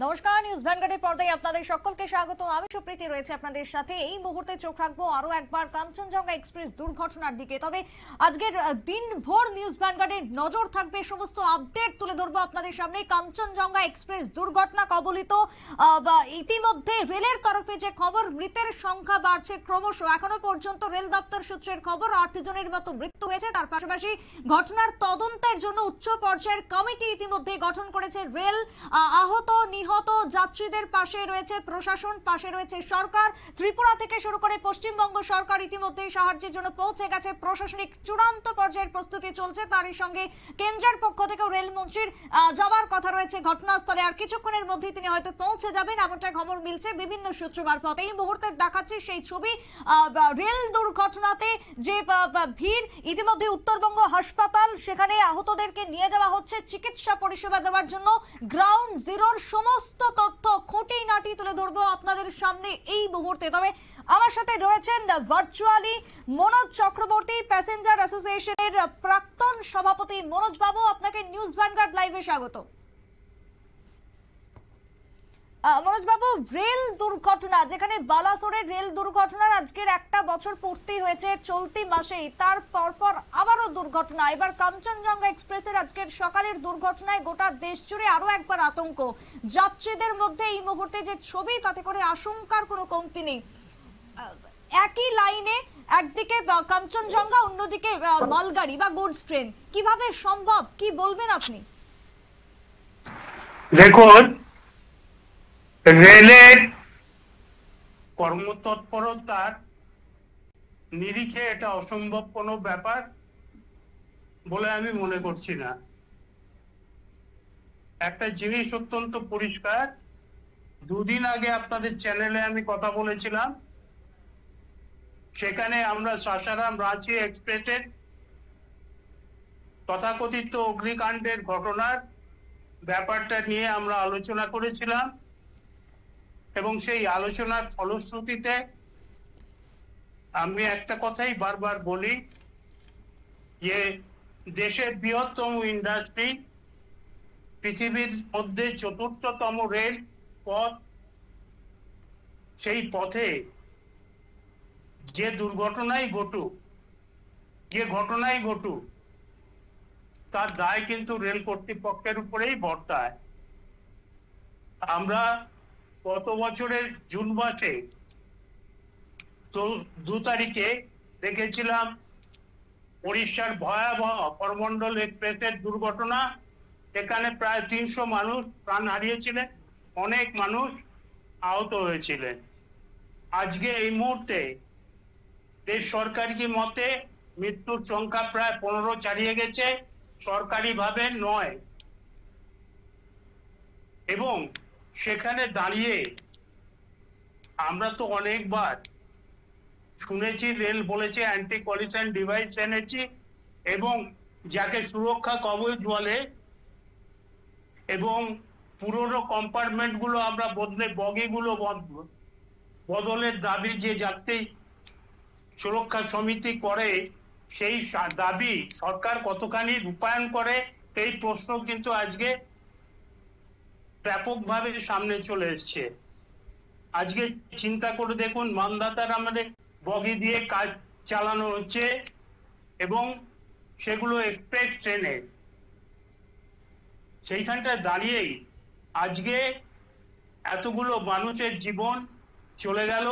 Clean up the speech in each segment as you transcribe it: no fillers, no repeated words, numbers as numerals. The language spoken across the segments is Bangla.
নমস্কার, নিউজ ভ্যানগার্ডের পর্দায় আপনাদের সকলকে স্বাগত। আমি সুপ্রীতি রয়েছে আপনাদের সাথে। এই মুহূর্তে চোখ রাখবো আরো একবার কাঞ্চনজঙ্ঘা এক্সপ্রেস দুর্ঘটনার দিকে। তবে আজকের দিনভর নিউজ ভ্যানগার্ডের নজর থাকবে, সমস্ত আপডেট তুলে ধরবো আপনাদের সামনে। কাঞ্চনজঙ্ঘা এক্সপ্রেস দুর্ঘটনা কবলিত ইতিমধ্যে রেলের তরফে যে খবর, মৃতের সংখ্যা বাড়ছে ক্রমশ। এখনো পর্যন্ত রেল দপ্তর সূত্রের খবর 8 জনের মতো মৃত্যু হয়েছে। তার পাশাপাশি ঘটনার তদন্তের জন্য উচ্চ পর্যায়ের কমিটি ইতিমধ্যে গঠন করেছে রেল। আহত নিহত যাত্রীদের পাশে রয়েছে প্রশাসন, পাশে রয়েছে সরকার। ত্রিপুরা থেকে শুরু করে পশ্চিমবঙ্গ সরকার ইতিমধ্যেই সাহায্যের জন্য পৌঁছে গেছে। প্রশাসনিক চূড়ান্ত পর্যায়ের প্রস্তুতি চলছে। তারই সঙ্গে কেন্দ্রের পক্ষ থেকেও রেলমন্ত্রীর যাওয়ার কথা রয়েছে ঘটনাস্থলে। আর কিছুক্ষণের মধ্যেই তিনি হয়তো পৌঁছে যাবেন, এমনটা খবর মিলছে বিভিন্ন সূত্র মারফত। এই মুহূর্তে দেখাচ্ছি সেই ছবি। রেল দুর্ঘটনাতে যে ভিড়, ইতিমধ্যে উত্তরবঙ্গ হাসপাতাল, সেখানে আহতদেরকে নিয়ে যাওয়া হচ্ছে চিকিৎসা পরিষেবা দেওয়ার জন্য। গ্রাউন্ড জিরোর সমস্ত তথ্য খুঁটিনাটি তুলে ধরবো আপনাদের সামনে এই মুহূর্তে। তবে আমার সাথে রয়েছেন ভার্চুয়ালি মনোজ চক্রবর্তী, প্যাসেঞ্জার অ্যাসোসিয়েশনের প্রাক্তন সভাপতি। মনোজ বাবু, আপনাকে নিউজ ভ্যানগার্ড লাইভে স্বাগত। মনোজ বাবু, রেল দুর্ঘটনা, যেখানে বালাসোরের রেল দুর্ঘটনার আজকের একটা বছর পূর্তি হয়েছে চলতি মাসেই, তার পরপর আবারও দুর্ঘটনা। এবার কাঞ্চনজঙ্ঘা এক্সপ্রেসের আজকের সকালের দুর্ঘটনায় গোটা দেশ জুড়ে আরো একবার আতঙ্ক। যাত্রীদের মধ্যে এই মুহূর্তে যে ছবি, তাতে করে আশঙ্কার কোনো কমতি নেই। একই লাইনে একদিকে কাঞ্চনজঙ্ঘা, অন্যদিকে মালগাড়ি বা গুডস ট্রেন, কিভাবে সম্ভব, কি বলবেন আপনি? দেখুন, রেলের কর্মতৎপরতার নিরিখে এটা অসম্ভব কোনো ব্যাপার বলে আমি মনে করছি না। একটা জিনিস অত্যন্ত পরিষ্কার, দুদিন আগে আপনাদের চ্যানেলে আমি কথা বলেছিলাম, সেখানে আমরা সাসারাম রাঁচি এক্সপ্রেসের তথাকথিত অগ্নিকাণ্ডের ঘটনার ব্যাপারটা নিয়ে আমরা আলোচনা করেছিলাম এবং সেই আলোচনার ফলশ্রুতিতে আমি একটা কথাই বারবার বলি যে দেশের বৃহত্তম ইন্ডাস্ট্রি, পৃথিবীর মধ্যে চতুর্থতম রেল পথ, সেই পথে যে দুর্ঘটনাই ঘটুক তার দায় কিন্তু রেল কর্তৃপক্ষের উপরেই বর্তায়। আমরা গত বছরের জুন মাসে 2 তারিখে দেখেছিলাম উড়িষ্যার ভয়াবহ করমণ্ডল এক্সপ্রেসের দুর্ঘটনা। এখানে প্রায় 300 মানুষ প্রাণ হারিয়েছিলেন, অনেক মানুষ আহত হয়েছিলেন। আজকে এই মুহূর্তে দেশ সরকারি মতে মৃত্যুর সংখ্যা প্রায় 15 ছাড়িয়ে গেছে, সরকারিভাবে নয়। এবং সেখানে দাঁড়িয়ে আমরা তো অনেকবার শুনেছি, রেল বলেছে অ্যান্টি কলিশন ডিভাইস এনেছি এবং যাকে সুরক্ষা কবচ বলে, এবং পুরনো কম্পার্টমেন্ট গুলো আমরা বদলে বগিগুলো বদলের দাবি যে যাত্রী সুরক্ষা সমিতি করে, সেই দাবি সরকার কতখানি রূপায়ণ করে, এই প্রশ্ন কিন্তু আজকে ব্যাপকভাবে সামনে চলে এসছে। আজকে চিন্তা করে দেখুন, মানধাতার আমাদের বগি দিয়ে কাজ চালানো হচ্ছে এবং সেগুলো এক্সপ্রেস ট্রেনে। সেইখানটায় দাঁড়িয়েই আজকে এতগুলো মানুষের জীবন চলে গেল।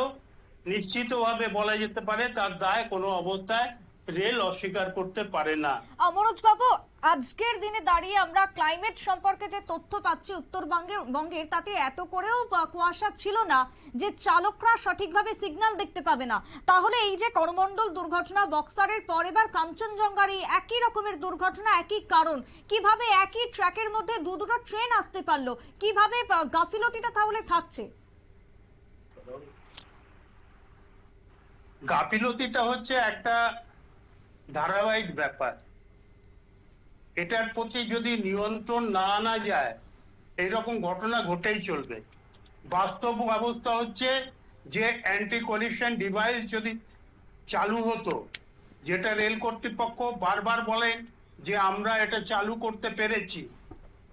নিশ্চিতভাবে বলা যেতে পারে তার দায় কোনো অবস্থায় রেল অস্বীকার করতে পারে না। মনোজ বাবু, আজকের দিনে দাঁড়িয়ে আমরা ক্লাইমেট সম্পর্কে যে তথ্য পাচ্ছি উত্তরবঙ্গের, তাতে এত করেও কুয়াশা ছিল না যে চালকরা সঠিকভাবে সিগন্যাল দেখতে পাবে না। তাহলে এই যে করমণ্ডল দুর্ঘটনা, বক্সারের পর এবার কাঞ্চনজঙ্ঘার এই একই রকমের দুর্ঘটনা, একই কারণ, কিভাবে একই ট্র্যাকের মধ্যে দুটো ট্রেন আসতে পারলো? কিভাবে গাফিলতিটা তাহলে থাকছে? গাফিলতিটা হচ্ছে একটা ধারাবাহিক ব্যাপার। এটার প্রতি যদি নিয়ন্ত্রণ না আনা যায়, এইরকম ঘটনা ঘটেই চলবে। বাস্তব অবস্থা হচ্ছে যে অ্যান্টি কলিশন ডিভাইস যদি চালু হতো, যেটা রেল কর্তৃপক্ষ বারবার বলেন যে আমরা এটা চালু করতে পেরেছি,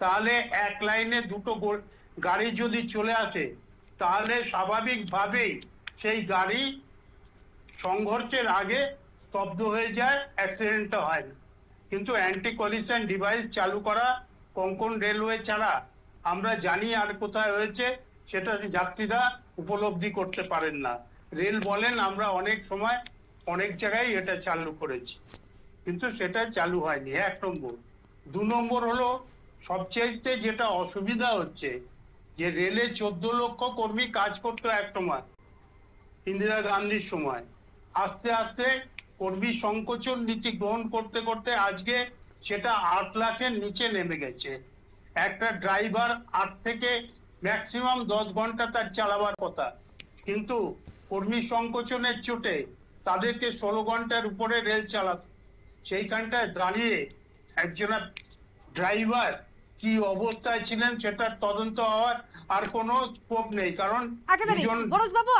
তাহলে এক লাইনে দুটো গাড়ি যদি চলে আসে তাহলে স্বাভাবিকভাবেই সেই গাড়ি সংঘর্ষের আগে স্তব্ধ হয়ে যায়, অ্যাক্সিডেন্টটা হয় না। কিন্তু অ্যান্টি কলিশন ডিভাইস চালু করা কোঙ্কণ রেলওয়ে ছাড়া আমরা জানি আর কোথায় হয়েছে সেটা যাত্রীরা উপলব্ধি করতে পারেন না। রেল বলেন আমরা অনেক সময় অনেক জায়গায় এটা চালু করেছি, কিন্তু সেটা চালু হয়নি, 1 নম্বর। 2 নম্বর হলো সবচেয়ে যেটা অসুবিধা হচ্ছে যে রেলে 14 লক্ষ কর্মী কাজ করতো এক সময়, ইন্দিরা গান্ধীর সময়। আস্তে আস্তে কর্মী সংকোচন নীতি গ্রহণ করতে করতে আজকে সেটা 8 লাখের নিচে নেমে গেছে। একটা ড্রাইভার 8 থেকে ম্যাক্সিমাম 10 ঘন্টা তার চালাবার কথা, কিন্তু কর্মী সংকোচনের চোটে তাদেরকে 16 ঘন্টার উপরে রেল চালাতো। সেইখানটায় দাঁড়িয়ে একজন ড্রাইভার কি অবস্থায় ছিলেন সেটার তদন্ত হওয়ার আর কোনো স্কোপ নেই, কারণ দুজন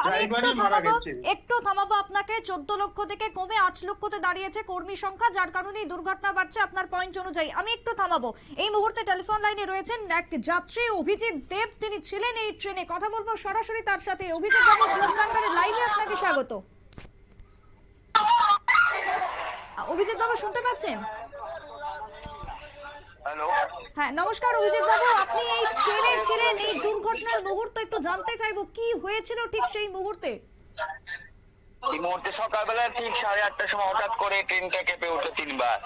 ড্রাইভারই মারা গেছে। একটু থামাবো আপনাকে। 14 লক্ষ থেকে কমে 8 লক্ষতে দাঁড়িয়েছে কর্মী সংখ্যা, যার কারণে দুর্ঘটনা বাড়ছে আপনার পয়েন্ট অনুযায়ী। আমি একটু থামাবো। এই মুহূর্তে টেলিফোন লাইনে রয়েছেন এক যাত্রী অভিজিৎ দেব, তিনি ছিলেন এই ট্রেনে। কথা বলবো সরাসরি তার সাথে। অভিজিৎ বাবু, লাইভে আপনাকে স্বাগত। অভিজিৎ বাবু শুনতে পাচ্ছেন? হ্যালো, হ্যাঁ নমস্কার অভিজিৎ বাবু, আপনি এই ট্রেনে ছিলেন, এই দুর্ঘটনার মুহূর্ত একটু জানতে চাইবো কি হয়েছিল ঠিক সেই মুহূর্তে। এই মুহূর্তে সকালবেলা ঠিক 8:30টার সময় হঠাৎ করে ট্রেনটা কেঁপে উঠলো 3 বার।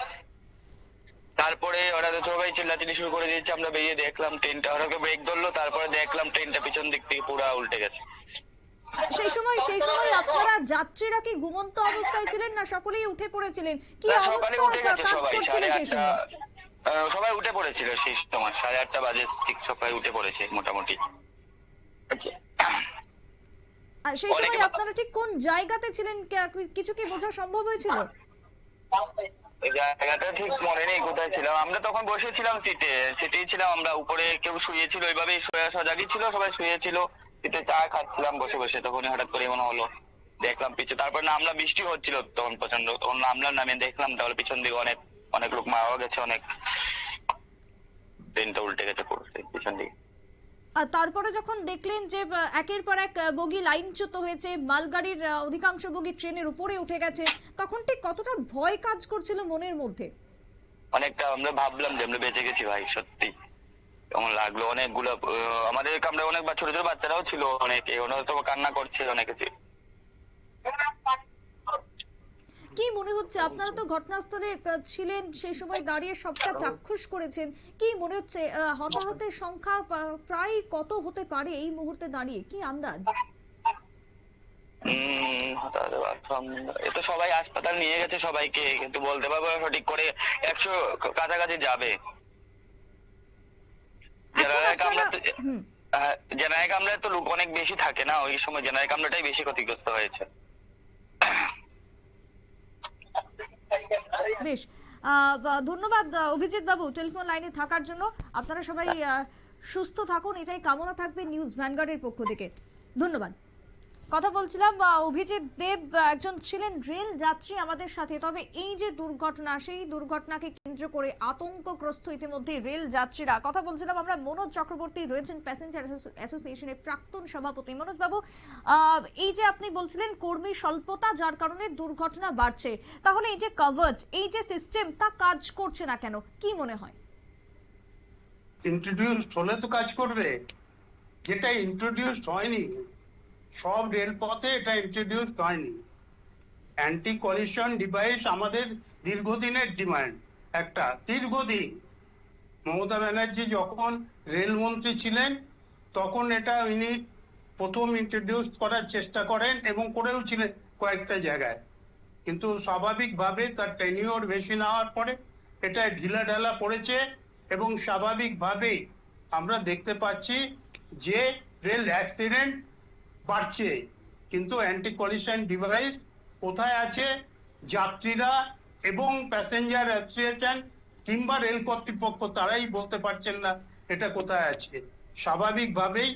তারপরে ওরা তো সবাই চিল্লাচিল্লি শুরু করে দিয়েছে। আমরা বেরিয়ে দেখলাম ট্রেনটা ওরাকে ব্রেক ধরলো, তারপরে দেখলাম ট্রেনটা পিছন দিক থেকে পুরো উল্টে গেছে। সেই সময় আপনারা যাত্রীরা কি ঘুমন্ত অবস্থায় ছিলেন না সকলেই উঠে পড়েছিলেন? কি সকালে উঠে গেছে সবাই, 8:30 সবাই উঠে পড়েছিল সেই সময়। 8:30 বাজে ঠিক সবাই উঠে পড়েছে মোটামুটি। সেই সময় আপনারা ঠিক কোন জায়গাতে ছিলেন কিছু কি বোঝা সম্ভব হয়েছিল? জায়গাটা ঠিক মনে নেই কোথায় ছিলাম। আমরা তখন বসেছিলাম সিটেই ছিলাম আমরা। উপরে কেউ শুয়েছিল, ওইভাবেই সজাগই ছিল, সবাই শুয়েছিল। সিটে চা খাচ্ছিলাম বসে বসে, তখনই হঠাৎ করে মনে হলো দেখলাম পিছু। তারপর নামলাম, বৃষ্টি হচ্ছিল তখন প্রচন্ড। তখন নামলাম, নামিয়ে দেখলাম তাহলে পিছন দিকে অনেক লোক মারা গেছে, অনেক ট্রেনটা উল্টে গেছে পুরো পিছন দিকে। আর তারপরে যখন দেখলেন যে একের পর এক বগি লাইনচ্যুত হয়েছে, মালগাড়ির অধিকাংশ বগি ট্রেনের উপরে উঠে গেছে, তখন ঠিক কতটা ভয় কাজ করছিল মনের মধ্যে? অনেকটা। আমরা ভাবলাম যে আমরা বেঁচে গেছি ভাই, সত্যি কেমন লাগলো। অনেকগুলো আমাদের কামরায় অনেক ছোট ছোট বাচ্চারাও ছিল, অনেকে ওনারা তো কান্না করছে অনেকে। কি মনে হচ্ছে, আপনারা তো ঘটনাস্থলে ছিলেন, সেই সময় দাঁড়িয়ে সবটা চাক্ষুষ করেছেন, কি মনে হচ্ছে হতাহতের সংখ্যা প্রায় কত হতে পারে এই মুহূর্তে দাঁড়িয়ে, কি আন্দাজ? এটা সবাই হাসপাতাল নিয়ে গেছে সবাইকে, কিন্তু বলতে পারবো সঠিক করে। 100 কাছাকাছি যাবে। জেনারেল কামরায় তো লোক অনেক বেশি থাকে না, ওই সময় জেনারেল কামরাটাই বেশি ক্ষতিগ্রস্ত হয়েছে। বেশ, ধন্যবাদ অভিজিৎ বাবু টেলিফোন লাইনে থাকার জন্য। আপনারা সবাই সুস্থ থাকুন, এটাই কামনা থাকবে নিউজ ভ্যানগার্ডের পক্ষ থেকে। ধন্যবাদ। কথা বলছিলাম অভিজিৎ দেব, একজন ছিলেন রেল যাত্রী আমাদের সাথে। তবে এই যে দুর্ঘটনা, সেই দুর্ঘটনাকে কেন্দ্র করে আতঙ্কগ্রস্ত ইতিমধ্যে রেল যাত্রীরা। কথা বলছিলাম আমরা মনোজ চক্রবর্তী, রয়েছেন প্যাসেঞ্জার অ্যাসোসিয়েশনের প্রাক্তন সভাপতি। মনোজ বাবু, এই যে আপনি বলছিলেন কর্মী স্বল্পতা যার কারণে দুর্ঘটনা বাড়ছে, তাহলে এই যে কভারেজ, এই যে সিস্টেম, তা কাজ করছে না কেন, কি মনে হয়? ইন্ট্রোডিউস হলে তো কাজ করবে, যেটা ইন্ট্রোডিউস হয়নি। সব রেলপথে এটা ইন্ট্রোডিউস হয়নি। অ্যান্টি কলিশন ডিভাইস আমাদের দীর্ঘদিনের ডিমান্ড, একটা দীর্ঘদিন। মমতা ব্যানার্জি যখন রেলমন্ত্রী ছিলেন তখন এটা উনি প্রথম ইন্ট্রোডিউস করার চেষ্টা করেন এবং করেও ছিলেন কয়েকটা জায়গায়, কিন্তু স্বাভাবিকভাবে তার টেনিওর বেশি না হওয়ার পরে এটা ঢিলাঢালা পড়েছে এবং স্বাভাবিকভাবেই আমরা দেখতে পাচ্ছি যে রেল অ্যাক্সিডেন্ট বাড়ছে। কিন্তু অ্যান্টি কলিশন ডিভাইস কোথায় আছে? যাত্রীরা এবং প্যাসেঞ্জার অ্যাসোসিয়েশন কিংবা রেল কর্তৃপক্ষ তারাই বলতে পারছেন না এটা কোথায় আছে। স্বাভাবিকভাবেই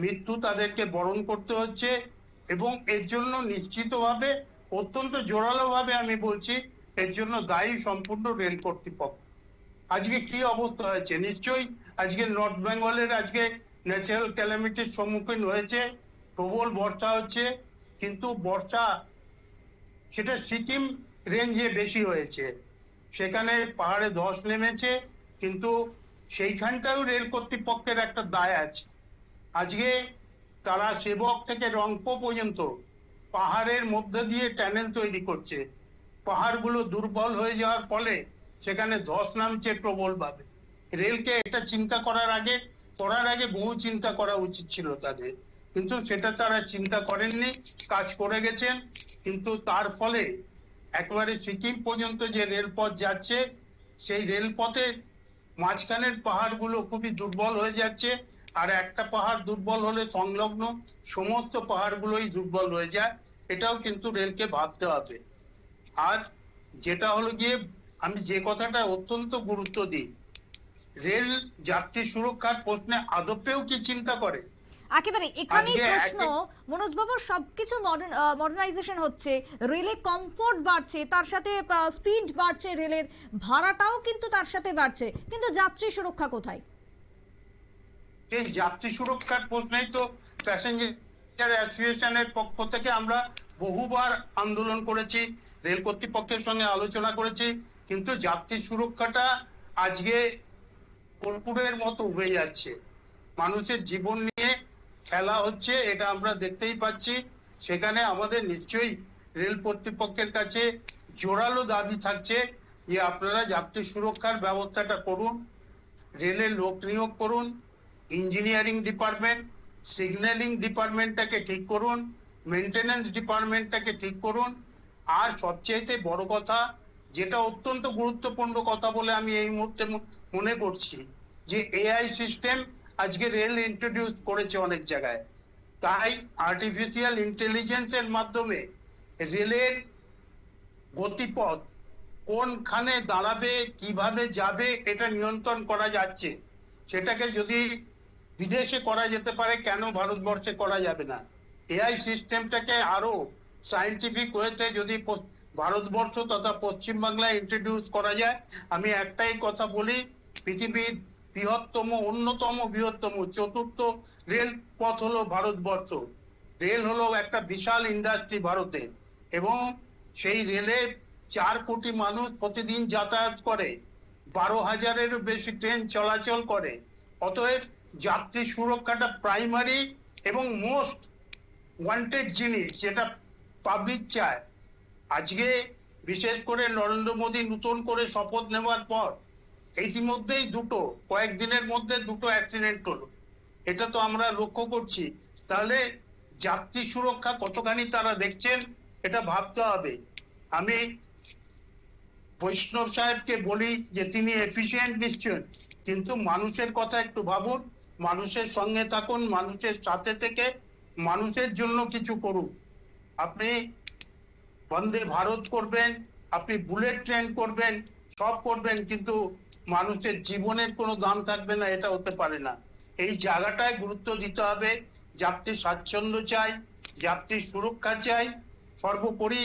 মৃত্যু তাদেরকে বরণ করতে হচ্ছে এবং এর জন্য নিশ্চিতভাবে, অত্যন্ত জোরালোভাবে আমি বলছি, এর জন্য দায়ী সম্পূর্ণ রেল কর্তৃপক্ষ। আজকে কি অবস্থা হয়েছে? নিশ্চয়ই আজকে নর্থ বেঙ্গলের আজকে ন্যাচারাল ক্যালামিটির সম্মুখীন হয়েছে, প্রবল বর্ষা হচ্ছে, কিন্তু বর্ষা সেটা সিকিম রেঞ্জে বেশি হয়েছে, সেখানে পাহাড়ে ধস নেমেছে, কিন্তু সেইখানটাও রেল কর্তৃপক্ষের একটা দায় আছে। আজকে তারা সেবক থেকে রংপো পর্যন্ত পাহাড়ের মধ্যে দিয়ে টানেল তৈরি করছে, পাহাড়গুলো দুর্বল হয়ে যাওয়ার ফলে সেখানে ধস নামছে প্রবলভাবে। রেলকে এটা চিন্তা করার আগে বহু চিন্তা করা উচিত ছিল তাদের, কিন্তু সেটা তারা চিন্তা করেননি, কাজ করে গেছেন। কিন্তু তার ফলে একেবারে সিকিম পর্যন্ত যে রেলপথ যাচ্ছে, সেই রেলপথের মাঝখানের পাহাড়গুলো খুবই দুর্বল হয়ে যাচ্ছে, আর একটা পাহাড় দুর্বল হলে সংলগ্ন সমস্ত পাহাড়গুলোই দুর্বল হয়ে যায়। এটাও কিন্তু রেলকে ভাবতে হবে। আর যেটা হলো গিয়ে, আমি যে কথাটা অত্যন্ত গুরুত্ব দিই, রেল যাত্রী সুরক্ষার প্রশ্নে আদপেও কি চিন্তা করে? একেবারে এখানেই আজকে প্রশ্ন, মনোজ বাবু, সবকিছু মডার্নাইজেশন হচ্ছে, রেলে কমফোর্ট বাড়ছে, তার সাথে স্পিড বাড়ছে, রেলের ভাড়াটাও কিন্তু তার সাথে বাড়ছে, কিন্তু যাত্রী সুরক্ষা কোথায়? এই যাত্রী সুরক্ষার প্রশ্নেই তো প্যাসেঞ্জার অ্যাসোসিয়েশনের পক্ষ থেকে আমরা বহুবার আন্দোলন করেছি, রেল কর্তৃপক্ষের সঙ্গে আলোচনা করেছি, কিন্তু যাত্রী সুরক্ষাটা আজকে কর্পূরের মতো উবে যাচ্ছে। মানুষের জীবন নিয়ে খেলা হচ্ছে, এটা আমরা দেখতেই পাচ্ছি। সেখানে আমাদের নিশ্চয়ই রেল কর্তৃপক্ষের কাছে জোরালো দাবি থাকছে যে আপনারা যাত্রী সুরক্ষার ব্যবস্থাটা করুন, রেলের লোক নিয়োগ করুন, ইঞ্জিনিয়ারিং ডিপার্টমেন্ট, সিগন্যালিং ডিপার্টমেন্টটাকে ঠিক করুন, মেনটেন্যান্স ডিপার্টমেন্টটাকে ঠিক করুন। আর সবচেয়ে বড় কথা, যেটা অত্যন্ত গুরুত্বপূর্ণ কথা বলে আমি এই মুহূর্তে মনে করছি, যে এআই সিস্টেম আজকে রেল ইন্ট্রোডিউস করেছে অনেক জায়গায়। তাই আর্টিফিশিয়াল ইন্টেলিজেন্সের মাধ্যমে রেলের গতিপথ কোনখানে দাঁড়াবে, কিভাবে যাবে, এটা নিয়ন্ত্রণ করা যাচ্ছে। সেটাকে যদি বিদেশে করা যেতে পারে, কেন ভারতবর্ষে করা যাবে না? এআই সিস্টেমটাকে আরো সায়েন্টিফিক ওয়েতে যদি ভারতবর্ষ তথা পশ্চিমবাংলায় ইন্ট্রোডিউস করা যায়, আমি একটাই কথা বলি, পৃথিবীর অন্যতম বৃহত্তম চতুর্থ রেল পথ হলো ভারতবর্ষ। রেল হলো একটা বিশাল ইন্ডাস্ট্রি ভারতের, এবং সেই রেলে 4 কোটি মানুষ প্রতিদিন যাতায়াত করে, 12,000-এরও বেশি ট্রেন চলাচল করে। অতএব যাত্রী সুরক্ষাটা প্রাইমারি এবং মোস্ট ওয়ান্টেড জিনিস, যেটা পাবলিক চায়। আজকে বিশেষ করে নরেন্দ্র মোদী নতুন করে শপথ নেওয়ার পর ইতিমধ্যেই কয়েকদিনের মধ্যে 2টো অ্যাক্সিডেন্ট হলো, এটা তো আমরা লক্ষ্য করছি। তাহলে যাত্রী সুরক্ষা কতখানি তারা দেখছেন, এটা ভাবতে হবে। আমি বৈষ্ণব সাহেবকে বলি যে তিনি এফিশিয়েন্ট নিশ্চয়, কিন্তু মানুষের কথা একটু ভাবুন, মানুষের সঙ্গে থাকুন, মানুষের সাথে থেকে মানুষের জন্য কিছু করুন। আপনি বন্দে ভারত করবেন, আপনি বুলেট ট্রেন করবেন, সব করবেন, কিন্তু মানুষের জীবনের কোনো দাম থাকবে না, এটা হতে পারে না। এই জায়গাটায় গুরুত্ব দিতে হবে। যাত্রী স্বাচ্ছন্দ্য চাই, যাত্রী সুরক্ষা চাই, সর্বোপরি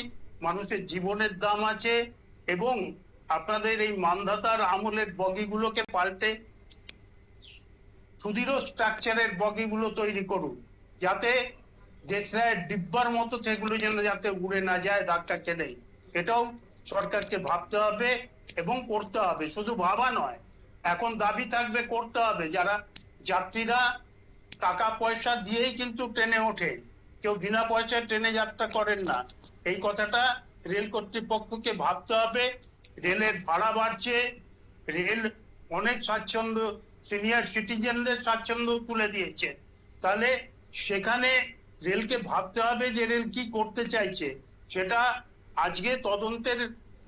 মানুষের জীবনের দাম আছে। এবং আপনাদের এই মানধাতার আমলের বগিগুলোকে পাল্টে সুদৃঢ় স্ট্রাকচারের বগিগুলো তৈরি করুন, যাতে দেশরায় ডিব্বার মতো সেগুলো যেন যাতে উড়ে না যায় ধাক্কা খেলে। এটাও সরকারকে ভাবতে হবে এবং করতে হবে। শুধু ভাবা নয়, এখন দাবি থাকবে, করতে হবে। যারা যাত্রীরা টাকা পয়সা দিয়েই কিন্তু ট্রেনে ওঠে, কেউ বিনা পয়সায় ট্রেনে যাত্রা করেন না। এই কথাটা রেল কর্তৃপক্ষকে ভাবতে হবে। রেলের ভাড়া বাড়ছে, রেল অনেক স্বাচ্ছন্দ্য, সিনিয়র সিটিজেনদের স্বাচ্ছন্দ্য তুলে দিয়েছে। তাহলে সেখানে রেলকে ভাবতে হবে যে রেল কি করতে চাইছে। সেটা আজকে তদন্তের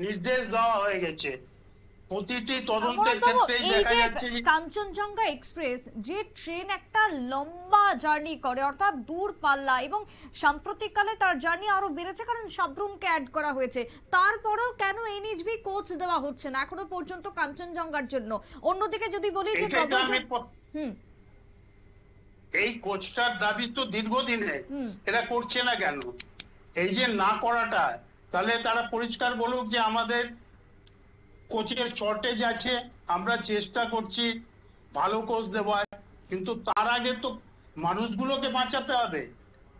নির্দেশ দেওয়া হয়ে গেছে। প্রতিটি তদন্তের ক্ষেত্রেই দেখা যাচ্ছে যে কাঞ্চনজঙ্ঘা এক্সপ্রেস যে ট্রেন একটা লম্বা জার্নি করে, অর্থাৎ দূর পাল্লা, এবং সাম্প্রতিককালে তার জার্নি আরো বেড়েছে কারণ সাবরুমকে অ্যাড করা হয়েছে, তারপরেও কেন এনএইচবি কোচ দেওয়া হচ্ছে না এখনো পর্যন্ত কাঞ্চনজঙ্ঘার জন্য? অন্যদিকে যদি বলি যে এই কোচটার দাবি তো দীর্ঘদিনের, এরা করছে না কেন? এই যে না করাটা, তাহলে তারা পরিষ্কার বলুক যে আমাদের কোচের শর্টেজ আছে, আমরা চেষ্টা করছি ভালো কোচ দেওয়ার, কিন্তু তার আগে তো মানুষগুলোকে বাঁচাতে হবে।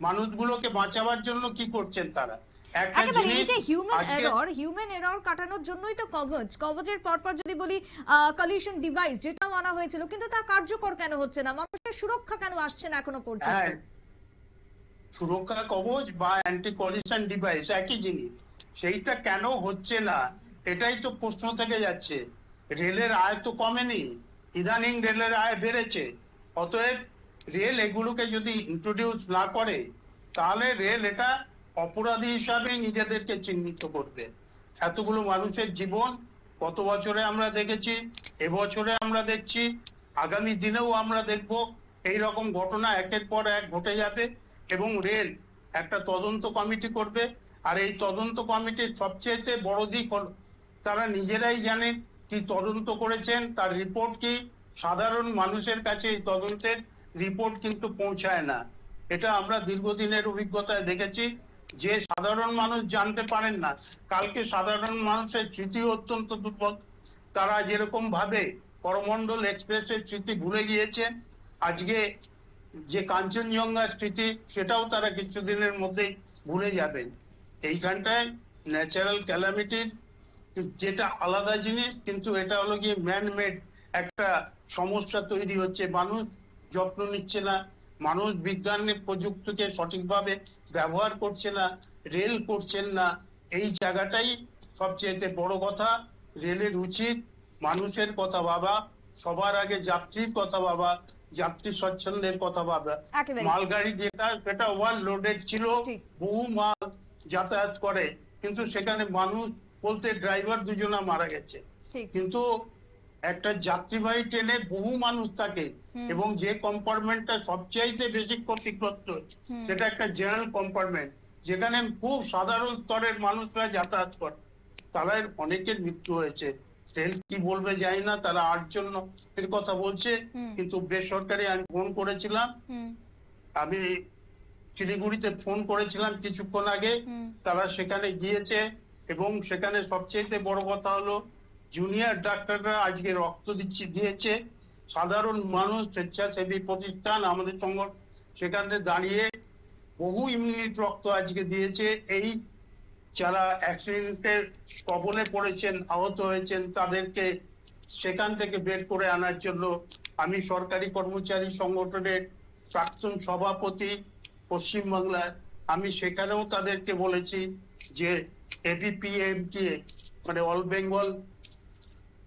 মানুষগুলোকে বাঁচাবার জন্য কি করছেন তারা? একটা একেবারে এই জিনিস যে আজকে হিউম্যান এরর কাটানোর জন্যই তো কবচের পরপর যদি বলি কলিশন ডিভাইস যেটাও আনা হয়েছিল, কিন্তু তা কার্যকর কেন হচ্ছে না? মানুষের সুরক্ষা কেন আসছে না এখনো পর্যন্ত? হ্যাঁ, সুরক্ষা কবচ বা অ্যান্টি কলিশন ডিভাইস একই জিনিস, সেইটা কেন হচ্ছে না এটাই তো প্রশ্ন থেকে যাচ্ছে। রেলের আয় তো কমেনি, ইদানিং রেলের আয় বেড়েছে। অতএব রেল এগুলোকে যদি ইন্ট্রোডিউস না করে তাহলে রেল এটা অপরাধী হিসাবে নিজেদেরকে চিহ্নিত করবে। এতগুলো মানুষের জীবন গত বছরে আমরা দেখেছি, এবছরে আমরা দেখছি, আগামী দিনেও আমরা দেখব এই রকম ঘটনা একের পর এক ঘটে যাবে। এবং রেল একটা তদন্ত কমিটি করবে, আর এই তদন্ত কমিটির সবচেয়ে বড় দিক হল তারা নিজেরাই জানেন কি তদন্ত করেছেন, তার রিপোর্ট কি। সাধারণ মানুষের কাছে এই তদন্তের রিপোর্ট কিন্তু পৌঁছায় না। এটা আমরা দীর্ঘদিনের অভিজ্ঞতায় দেখেছি যে সাধারণ মানুষ জানতে পারেন না। কালকে সাধারণ মানুষের স্মৃতি অত্যন্ত দুর্বল। তারা যেরকম ভাবে করমণ্ডল এক্সপ্রেসের স্মৃতি ভুলে গিয়েছেন, আজকে যে কাঞ্চনজঙ্ঘার স্মৃতি সেটাও তারা কিছুদিনের মধ্যেই ভুলে যাবেন। এইখানটায় ন্যাচারাল ক্যালামিটির যেটা আলাদা জিনিস, কিন্তু এটা হলো গিয়ে ম্যান মেড একটা সমস্যা তৈরি হচ্ছে। মানুষ যত্ন নিচ্ছে না, মানুষ বিজ্ঞানের প্রযুক্তিকে সঠিকভাবে ব্যবহার করছে না, রেল করছেন না। এই জায়গাটাই সবচেয়ে বড় কথা। রেলের উচিত মানুষের কথা ভাবা, সবার আগে যাত্রীর কথা ভাবা, যাত্রী স্বচ্ছন্দের কথা ভাবা। একেবারে মালগাড়ি যেটা সেটা ওভারলোডেড ছিল, ঠিক। বহু মাল যাতায়াত করে, কিন্তু সেখানে মানুষ বলতে ড্রাইভার দুজনা মারা গেছে। ঠিক। কিন্তু একটা যাত্রীবাহী ট্রেনে বহু মানুষ থাকে এবং যে কম্পার্টমেন্টটা সবচাইতে বেশি ক্ষতিগ্রস্ত সেটা একটা জেনারেল কম্পার্টমেন্ট, যেখানে খুব সাধারণ স্তরের মানুষরা যাতায়াত করে। তারা অনেকের মৃত্যু হয়েছে। রেল কি বলবে জানি না, তারা 8 জন এর কথা বলছে, কিন্তু বেসরকারি আমি ফোন করেছিলাম, আমি শিলিগুড়িতে ফোন করেছিলাম কিছুক্ষণ আগে, তারা সেখানে গিয়েছে। এবং সেখানে সবচেয়ে বড় কথা হলো জুনিয়র ডাক্তাররা আজকে রক্ত দিয়েছে। সাধারণ মানুষ, স্বেচ্ছাসেবী প্রতিষ্ঠান, আমাদের সংগঠন সেখানে দাঁড়িয়ে বহু ইউনিট রক্ত আজকে দিয়েছে। এই যারা অ্যাক্সিডেন্টের কবলে পড়েছেন, আহত হয়েছেন, তাদেরকে সেখান থেকে বের করে আনার জন্য আমি সরকারি কর্মচারী সংগঠনের প্রাক্তন সভাপতি পশ্চিমবাংলার, আমি সেখানেও তাদেরকে বলেছি যে এবিপিএমটি মানে অল বেঙ্গল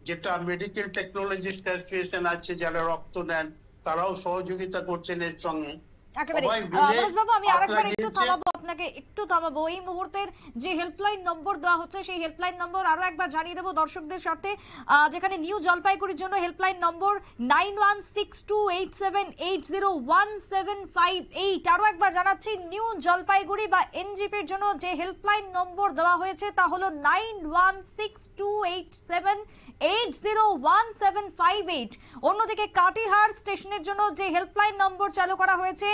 যেটা মেডিকেল টেকনোলজিস্ট অ্যাসোসিয়েশন আছে, যারা রক্ত নেন, তারাও সহযোগিতা করছেন এর সঙ্গে। একেবারে সবাই মিলে মনোজবাবু, আমি হাত আরেকবার একটু লাগিয়েছে। থামাবো, আপনাকে একটু থামাবো। এই মুহূর্তের যে হেল্পলাইন নম্বর দেওয়া হচ্ছে সেই হেল্পলাইন নম্বর আরো একবার জানিয়ে দেবো দর্শকদের সাথে, যেখানে নিউ জলপাইগুড়ির জন্য হেল্পলাইন নম্বর 916287801758। আরো একবার জানাচ্ছি, নিউ জলপাইগুড়ি বা এনজিপির জন্য যে হেল্পলাইন নম্বর দেওয়া হয়েছে তা হলো 916287801758। অন্যদিকে কাটিহার স্টেশনের জন্য যে হেল্পলাইন নম্বর চালু করা হয়েছে,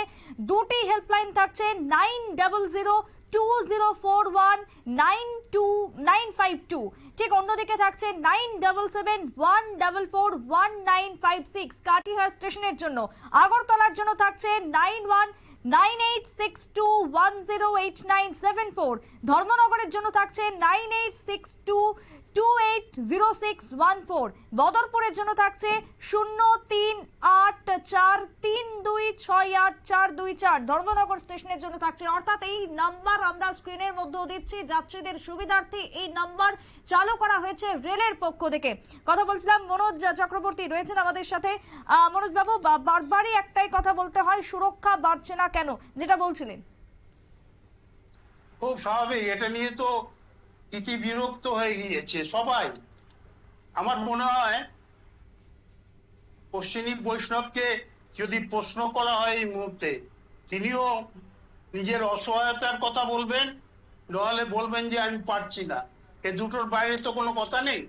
দুটি হেল্পলাইন থাকছে 900204192952, ঠিক অন্যদিকে থাকছে 9771441956 কাটিহার স্টেশনের জন্য। আগরতলার জন্য থাকছে 919862108974, ধর্মনগরের জন্য থাকছে 9862280614, বদরপুরের জন্য থাকছে 038432684424, ধর্মনগর স্টেশনের জন্য থাকছে। অর্থাৎ এই নাম্বার আমরা স্ক্রিনের মধ্যেও দিচ্ছি, যাত্রীদের সুবিধার্থে এই নাম্বার চালু করা হয়েছে রেলের পক্ষ থেকে। কথা বলছিলাম, মনোজ চক্রবর্তী রয়েছেন আমাদের সাথে। মনোজ বাবু, বারবারই একটাই কথা বলতে হয়, সুরক্ষা বাড়ছে না কেন, যেটা বলছিলেন। খুব স্বাভাবিক, এটা নিয়ে তো ইতি বিরক্ত হয়ে গিয়েছে সবাই। আমার মনে হয় অশ্বিনী বৈষ্ণবকে যদি প্রশ্ন করা হয় এই মুহূর্তে, তিনিও নিজের অসহায়তার কথা বলবেন, নাহলে বলবেন যে আমি পারছি না। এ দুটোর বাইরে তো কোনো কথা নেই,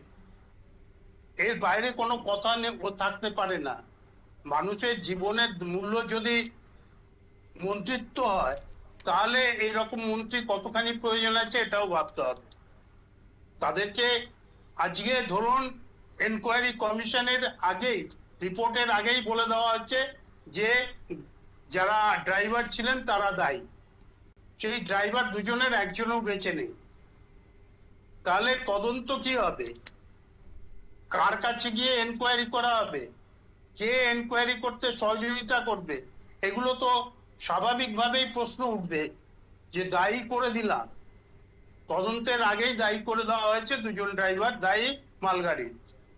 এর বাইরে কোনো কথা থাকতে পারে না। মানুষের জীবনের মূল্য যদি মন্ত্রিত্ব হয়, তাহলে এইরকম মন্ত্রী কতখানি প্রয়োজন আছে এটাও ভাবতে হবে। তাদেরকে আজকে ধরুন এনকোয়ারি কমিশনের আগেই, রিপোর্টের আগেই বলে দেওয়া হচ্ছে যে যারা ড্রাইভার ছিলেন তারা দায়ী। সেই ড্রাইভার দুজনের একজনও বেঁচে নেই। তাহলে তদন্ত কি হবে? কার কাছে গিয়ে এনকোয়ারি করা হবে? কে এনকোয়ারি করতে সহযোগিতা করবে? এগুলো তো স্বাভাবিকভাবেই প্রশ্ন উঠবে যে দায়ী করে দিলাম, তদন্তের আগেই দায়ী করে দেওয়া হয়েছে দুজন ড্রাইভার দায়ী মালগাড়ি।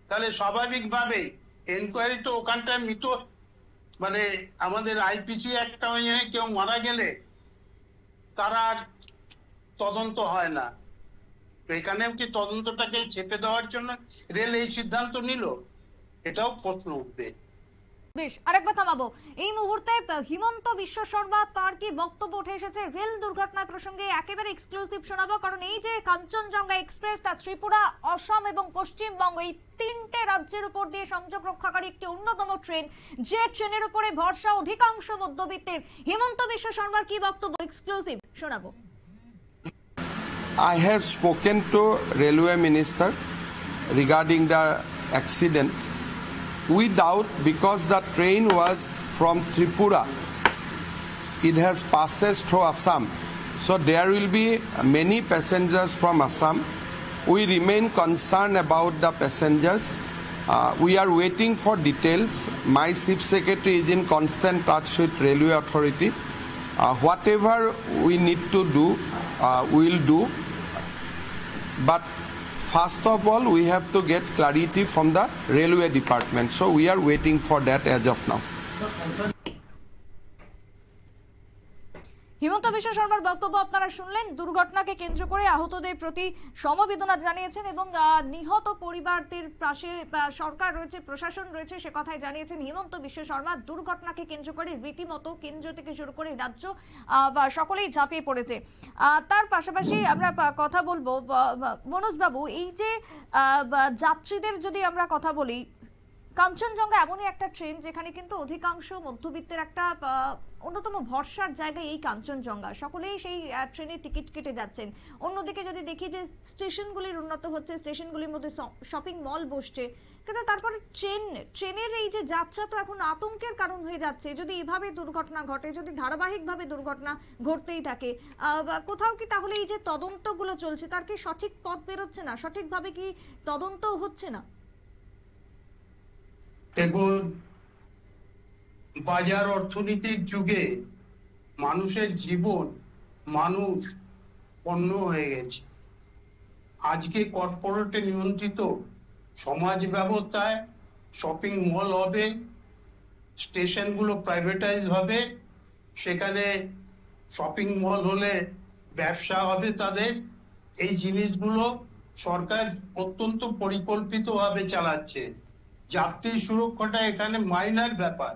তাহলে স্বাভাবিকভাবেই এনকোয়ারি তো ওখানটায় মৃত, মানে আমাদের আইপিসি একটা কেউ মারা গেলে তারা আর তদন্ত হয় না। এখানেও কি তদন্তটাকে চেপে দেওয়ার জন্য রেল এই সিদ্ধান্ত নিল? এটাও প্রশ্ন উঠবে। বেশ, আরেকবার থামাবো। এই মুহূর্তে হিমন্ত বিশ্ব শর্মা, তার কি বক্তব্য উঠে এসেছে রেল দুর্ঘটনা প্রসঙ্গে? একেবারে এক্সক্লুসিভ শোনাবো, কারণ এই যে কাঞ্চনজঙ্ঘা এক্সপ্রেস, তা ত্রিপুরা, অসম এবং পশ্চিমবঙ্গ এই তিনটে রাজ্যের উপর দিয়ে সংযোগ রক্ষাকারী একটি অন্যতম ট্রেন, যে ট্রেনের উপরে ভরসা অধিকাংশ মধ্যবিত্তের। হিমন্ত বিশ্ব শর্মার কি বক্তব্য, এক্সক্লুসিভ শোনাবো। I have spoken to Railway Minister regarding the accident. We doubt, because the train was from Tripura, it has passes through Assam, so there will be many passengers from Assam. We remain concerned about the passengers. We are waiting for details. My Chief Secretary is in constant touch with Railway Authority. Whatever we need to do, we will do. But first of all, we have to get clarity from the Railway Department. So we are waiting for that as of now. Himanta Biswa শর্মার বক্তব্য আপনারা শুনলেন। দুর্ঘটনাকে কেন্দ্র করে আহতদের প্রতি সমবেদনা জানিয়েছেন এবং নিহত পরিবারদের পাশে সরকার রয়েছে, প্রশাসন রয়েছে, সে কথাই জানিয়েছেন হিমন্ত বিশ্ব শর্মা। দুর্ঘটনাকে কেন্দ্র করে রীতিমতো কেন্দ্র থেকে শুরু করে রাজ্য সকলেই ঝাঁপিয়ে পড়েছে। তার পাশাপাশি আমরা কথা বলবো মনোজ বাবু, এই যে যাত্রীদের যদি আমরা কথা বলি, কাঞ্চনজঙ্ঘা এমনই একটা ট্রেন যেখানে কিন্তু অধিকাংশ মধ্যবিত্তের একটা অন্যতম ভরসার জায়গা এই কাঞ্চনজঙ্ঘা। সকলেই সেই ট্রেনের টিকিট কেটে যাচ্ছেন। অন্যদিকে যদি দেখি যে স্টেশনগুলির উন্নত হচ্ছে, স্টেশনগুলির মধ্যে শপিং মল বসছে, কিন্তু তারপরে ট্রেনের এই যে যাত্রা তো এখন আতঙ্কের কারণ হয়ে যাচ্ছে। যদি এভাবে দুর্ঘটনা ঘটে, যদি ধারাবাহিকভাবে দুর্ঘটনা ঘটতেই থাকে, কোথাও কি তাহলে এই যে তদন্তগুলো চলছে তার কি সঠিক পথ বেরোচ্ছে না? সঠিকভাবে কি তদন্ত হচ্ছে না? দেখুন, বাজার অর্থনীতির যুগে মানুষের জীবন, মানুষ পণ্য হয়ে গেছে। আজকে কর্পোরেটে নিয়ন্ত্রিত সমাজ ব্যবস্থায় শপিং মল হবে, স্টেশনগুলো প্রাইভেটাইজ হবে, সেখানে শপিং মল হলে ব্যবসা হবে তাদের। এই জিনিসগুলো সরকার অত্যন্ত পরিকল্পিতভাবে চালাচ্ছে। যাত্রী সুরক্ষাটা এখানে মাইনার ব্যাপার,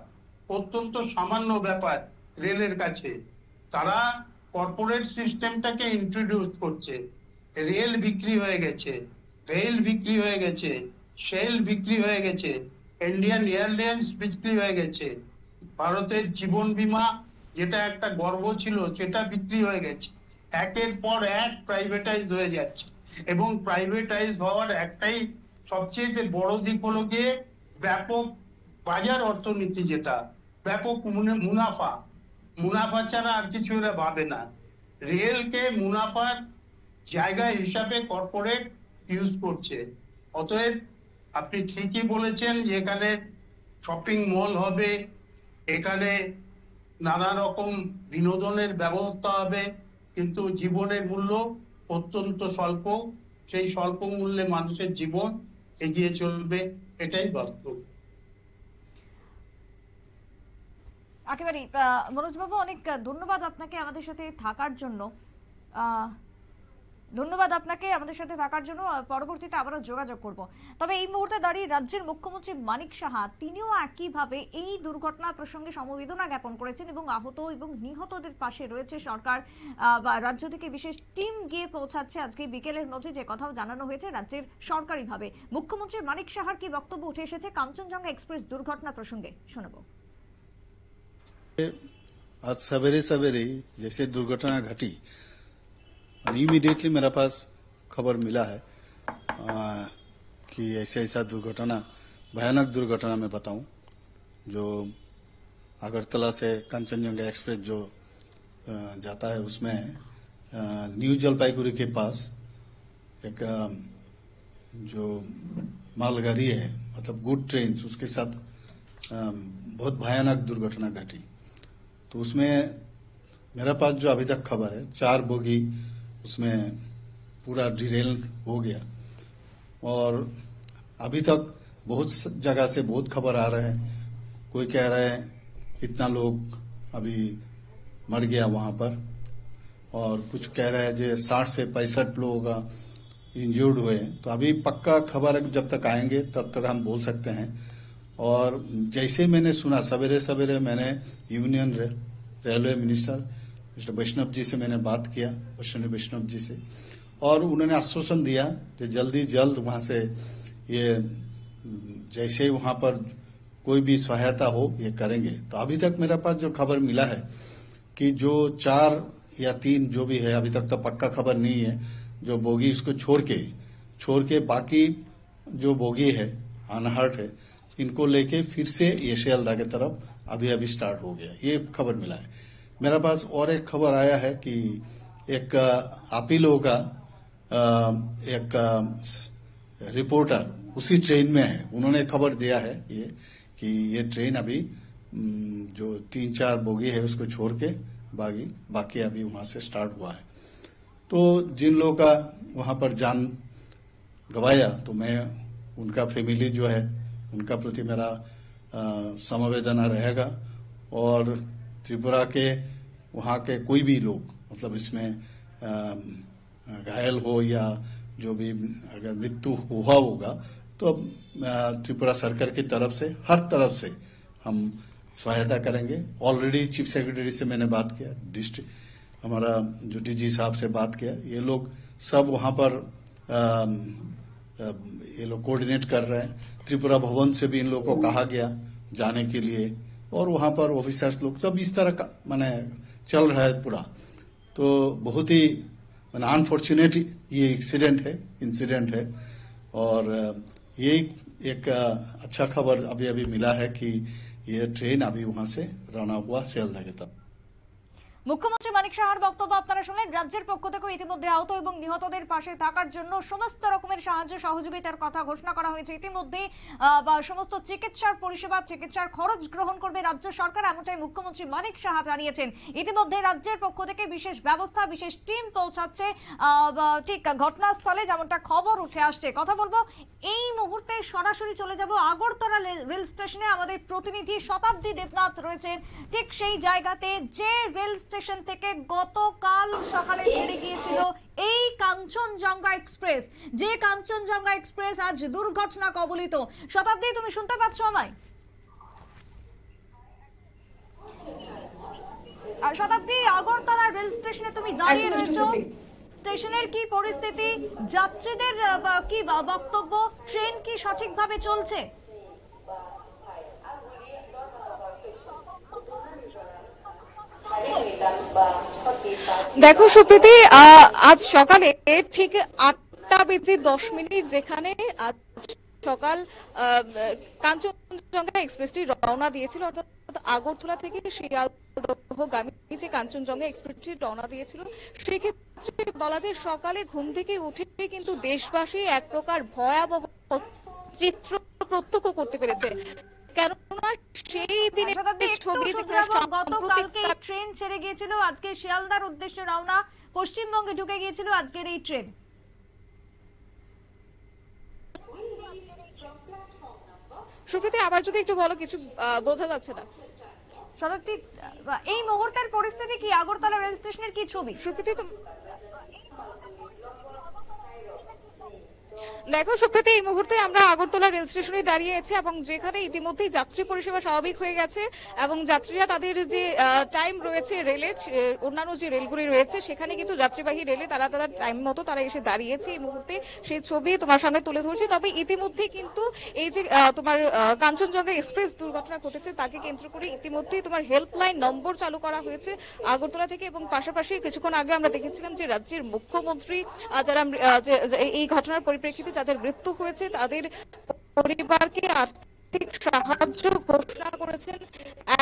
অত্যন্ত সামান্য ব্যাপার রেলের কাছে। তারা কর্পোরেট সিস্টেমটাকে ইন্ট্রোডিউস করছে। রেল বিক্রি হয়ে গেছে, রেল বিক্রি হয়ে গেছে, শেল বিক্রি হয়ে গেছে, ইন্ডিয়ান এয়ারলাইন্স বিক্রি হয়ে গেছে, ভারতের জীবন বীমা যেটা একটা গর্ব ছিল সেটা বিক্রি হয়ে গেছে। একের পর এক প্রাইভেটাইজ হয়ে যাচ্ছে, এবং প্রাইভেটাইজ হওয়ার একটাই সবচেয়ে বড় দিক হলো গিয়ে ব্যাপক বাজার অর্থনীতি, যেটা ব্যাপক মুনাফা। মুনাফা ছাড়া আর কিছু এরা ভাবে না। রেলকে মুনাফার জায়গা হিসাবে কর্পোরেট ইউজ করছে। অতএব আপনি ঠিকই বলেছেন যে এখানে শপিং মল হবে, এখানে নানা রকম বিনোদনের ব্যবস্থা হবে, কিন্তু জীবনের মূল্য অত্যন্ত স্বল্প। সেই স্বল্প মূল্যে মানুষের জীবন এগিয়ে চলবে, এটাই বাস্তব। একেবারে মনোজ বাবু, অনেক ধন্যবাদ আপনাকে আমাদের সাথে থাকার জন্য। ধন্যবাদ আপনাকে আমাদের সাথে থাকার জন্য। পরবর্তীতে আবারও যোগাযোগ করব। তবে এই মুহূর্তে দাঁড়িয়ে রাজ্যের মুখ্যমন্ত্রী মানিক সাহা, তিনিও একইভাবে এই দুর্ঘটনা প্রসঙ্গে সমবেদনা জ্ঞাপন করেছেন এবং আহত এবং নিহতদের পাশে রয়েছে সরকার বা রাজ্য থেকে বিশেষ টিম গিয়ে পৌঁছাচ্ছে। আজকে বিকেলের মধ্যে যে কথাও জানানো হয়েছে রাজ্যের সরকারিভাবে। মুখ্যমন্ত্রী মানিক সাহার কি বক্তব্য উঠে এসেছে কাঞ্চনজঙ্ঘা এক্সপ্রেস দুর্ঘটনা প্রসঙ্গে, শোনাবো। आज सवेरे सवेरे जैसे दुर्घटना घटी, इमीडिएटली मेरे पास खबर मिला है। कि ऐसा ऐसा दुर्घटना, भयानक दुर्घटना मैं बताऊं, जो अगरतला से कंचनजंगा एक्सप्रेस जो जाता है, उसमें न्यू जलपाईगुड़ी के पास एक जो मालगाड़ी है, मतलब गुड ट्रेन, उसके साथ बहुत भयानक दुर्घटना घटी। तो उसमें मेरे पास जो अभी तक खबर है, 4 बोगी उसमें पूरा डिरेल हो गया। और अभी तक बहुत जगह से बहुत खबर आ रहे हैं, कोई कह रहे हैं इतना लोग अभी मर गया वहां पर, और कुछ कह रहे हैं जो 60 से 65 लोग इंजर्ड हुए। तो अभी पक्का खबर जब तक आएंगे तब तक हम बोल सकते हैं। और जैसे मैंने सुना, सवेरे सवेरे मैंने यूनियन रेलवे मिनिस्टर मिस्टर वैष्णव जी से मैंने बात किया, अश्विनी वैष्णव जी से, और उन्होंने आश्वासन दिया कि जल्दी जल्द वहां से ये जैसे वहां पर कोई भी सहायता हो ये करेंगे। तो अभी तक मेरे पास जो खबर मिला है कि जो 4 या 3 जो भी है, अभी तक तो पक्का खबर नहीं है, जो बोगी उसको छोड़ के बाकी जो बोगी है अनहर्ट है, इनको लेके फिर से ये शियालदह की तरफ अभी स्टार्ट हो गया, ये खबर मिला है। मेरे पास और एक खबर आया है कि एक आपिलो का एक रिपोर्टर उसी ट्रेन में है, उन्होंने खबर दिया है ये कि ये ट्रेन अभी जो 3-4 बोगी है उसको छोड़ के बाकी अभी वहां से स्टार्ट हुआ है। तो जिन लोगों का वहां पर जान गवाया, तो मैं उनका फैमिली जो है उनका प्रति मेरा समवेदना रहेगा। और त्रिपुरा के वहां के कोई भी लोग, मतलब इसमें घायल हो या जो भी अगर मृत्यु हुआ होगा, तो त्रिपुरा सरकार की तरफ से हर तरफ से हम सहायता करेंगे। ऑलरेडी चीफ सेक्रेटरी से मैंने बात किया, डिस्ट्रिक्ट हमारा जो डीजी साहब से बात किया, ये लोग सब वहां पर ये लोग कोऑर्डिनेट कर रहे हैं। त्रिपुरा भवन से भी इन लोगों को कहा गया जाने के लिए, और वहां पर ऑफिसर्स लोग सब इस तरह का माने चल रहा है पूरा। तो बहुत ही अनफॉर्चुनेट ये इंसिडेंट है। और ये एक अच्छा खबर अभी मिला है कि ये ट्रेन अभी वहां से रवाना हुआ শিয়ালদা के तरफ। মুখ্যমন্ত্রী মানিক সাহার বক্তব্য আপনারা শুনলেন। রাজ্যের পক্ষ থেকে ইতিমধ্যে আহত এবং নিহতদের পাশে থাকার জন্য সমস্ত রকমের সাহায্য সহযোগিতার কথা ঘোষণা করা হয়েছে। ইতিমধ্যে সমস্ত চিকিৎসার পরিষেবা, চিকিৎসার খরচ গ্রহণ করবে রাজ্য সরকার, এমনটাই মুখ্যমন্ত্রী মানিক সাহা জানিয়েছেন। ইতিমধ্যে রাজ্যের পক্ষ থেকে বিশেষ ব্যবস্থা, বিশেষ টিম পৌঁছাচ্ছে ঠিক ঘটনাস্থলে, যেমনটা খবর উঠে আসছে। কথা বলবো এই মুহূর্তে, সরাসরি চলে যাব আগরতলা রেল স্টেশনে। আমাদের প্রতিনিধি শতাব্দী দেবনাথ রয়েছেন ঠিক সেই জায়গাতে, যে রেল স্টেশন থেকে গতকাল সকালে ছেড়ে গিয়েছিল এই কাঞ্চনজঙ্ঘা এক্সপ্রেস, যে কাঞ্চনজঙ্ঘা এক্সপ্রেস আজ দুর্ঘটনা কবলিত। শতাব্দী, তুমি শুনতে পাচ্ছ আমায়? শতাব্দী, আগরতলা রেল স্টেশনে তুমি দাঁড়িয়ে রয়েছো, স্টেশনের কি পরিস্থিতি, যাত্রীদের কি বক্তব্য, ট্রেন কি সঠিকভাবে চলছে? দেখো সুপ্রীতি, আজ সকালে ঠিক 8:10 যেখানে আজ সকাল কাঞ্চনজঙ্ঘা এক্সপ্রেসটি রওনা দিয়েছিল, অর্থাৎ আগরতলা থেকে শিয়ালদহগামী যে কাঞ্চনজঙ্ঘা এক্সপ্রেসটি রওনা দিয়েছিল, সেক্ষেত্রে বলা যায় সকালে ঘুম থেকে উঠে কিন্তু দেশবাসী এক প্রকার ভয়াবহ চিত্র প্রত্যক্ষ করতে পেরেছে। কেননা সেই দিনে গতকালকে ট্রেন ছেড়ে গিয়েছিল, আজকে শিয়ালদার উদ্দেশ্যে রওনা, পশ্চিমবঙ্গে ঢুকে গিয়েছিল আজকের এই ট্রেন। সুপ্রীতি, আবার যদি একটু বলো, কিছু বোঝা যাচ্ছে না। শতাব্দী, এই মুহূর্তের পরিস্থিতি কি, আগরতলা রেল স্টেশনের কি ছবি? সুপ্রীতি, দেখো সুপ্রীতি, এই মুহূর্তে আমরা আগরতলা রেল স্টেশনে দাঁড়িয়ে আছি, এবং যেখানে ইতিমধ্যেই যাত্রী পরিষেবা স্বাভাবিক হয়ে গেছে, এবং যাত্রীরা তাদের যে টাইম রয়েছে রেলের, অন্যান্য যে রেলগুলি রয়েছে সেখানে কিন্তু যাত্রীবাহী রেলে তারা টাইম মতো তারা এসে দাঁড়িয়েছে। এই মুহূর্তে সেই ছবি তোমার সামনে তুলে ধরছি। তবে ইতিমধ্যে কিন্তু এই যে তোমার কাঞ্চনজঙ্ঘা এক্সপ্রেস দুর্ঘটনা ঘটেছে, তাকে কেন্দ্র করে ইতিমধ্যেই তোমার হেল্পলাইন নম্বর চালু করা হয়েছে আগরতলা থেকে, এবং পাশাপাশি কিছুক্ষণ আগে আমরা দেখেছিলাম যে রাজ্যের মুখ্যমন্ত্রী যারা এই ঘটনার পরিপ্রেক্ষিতে যাদের মৃত্যু হয়েছে তাদের পরিবারকে আর্থিক সাহায্য ঘোষণা করেছেন।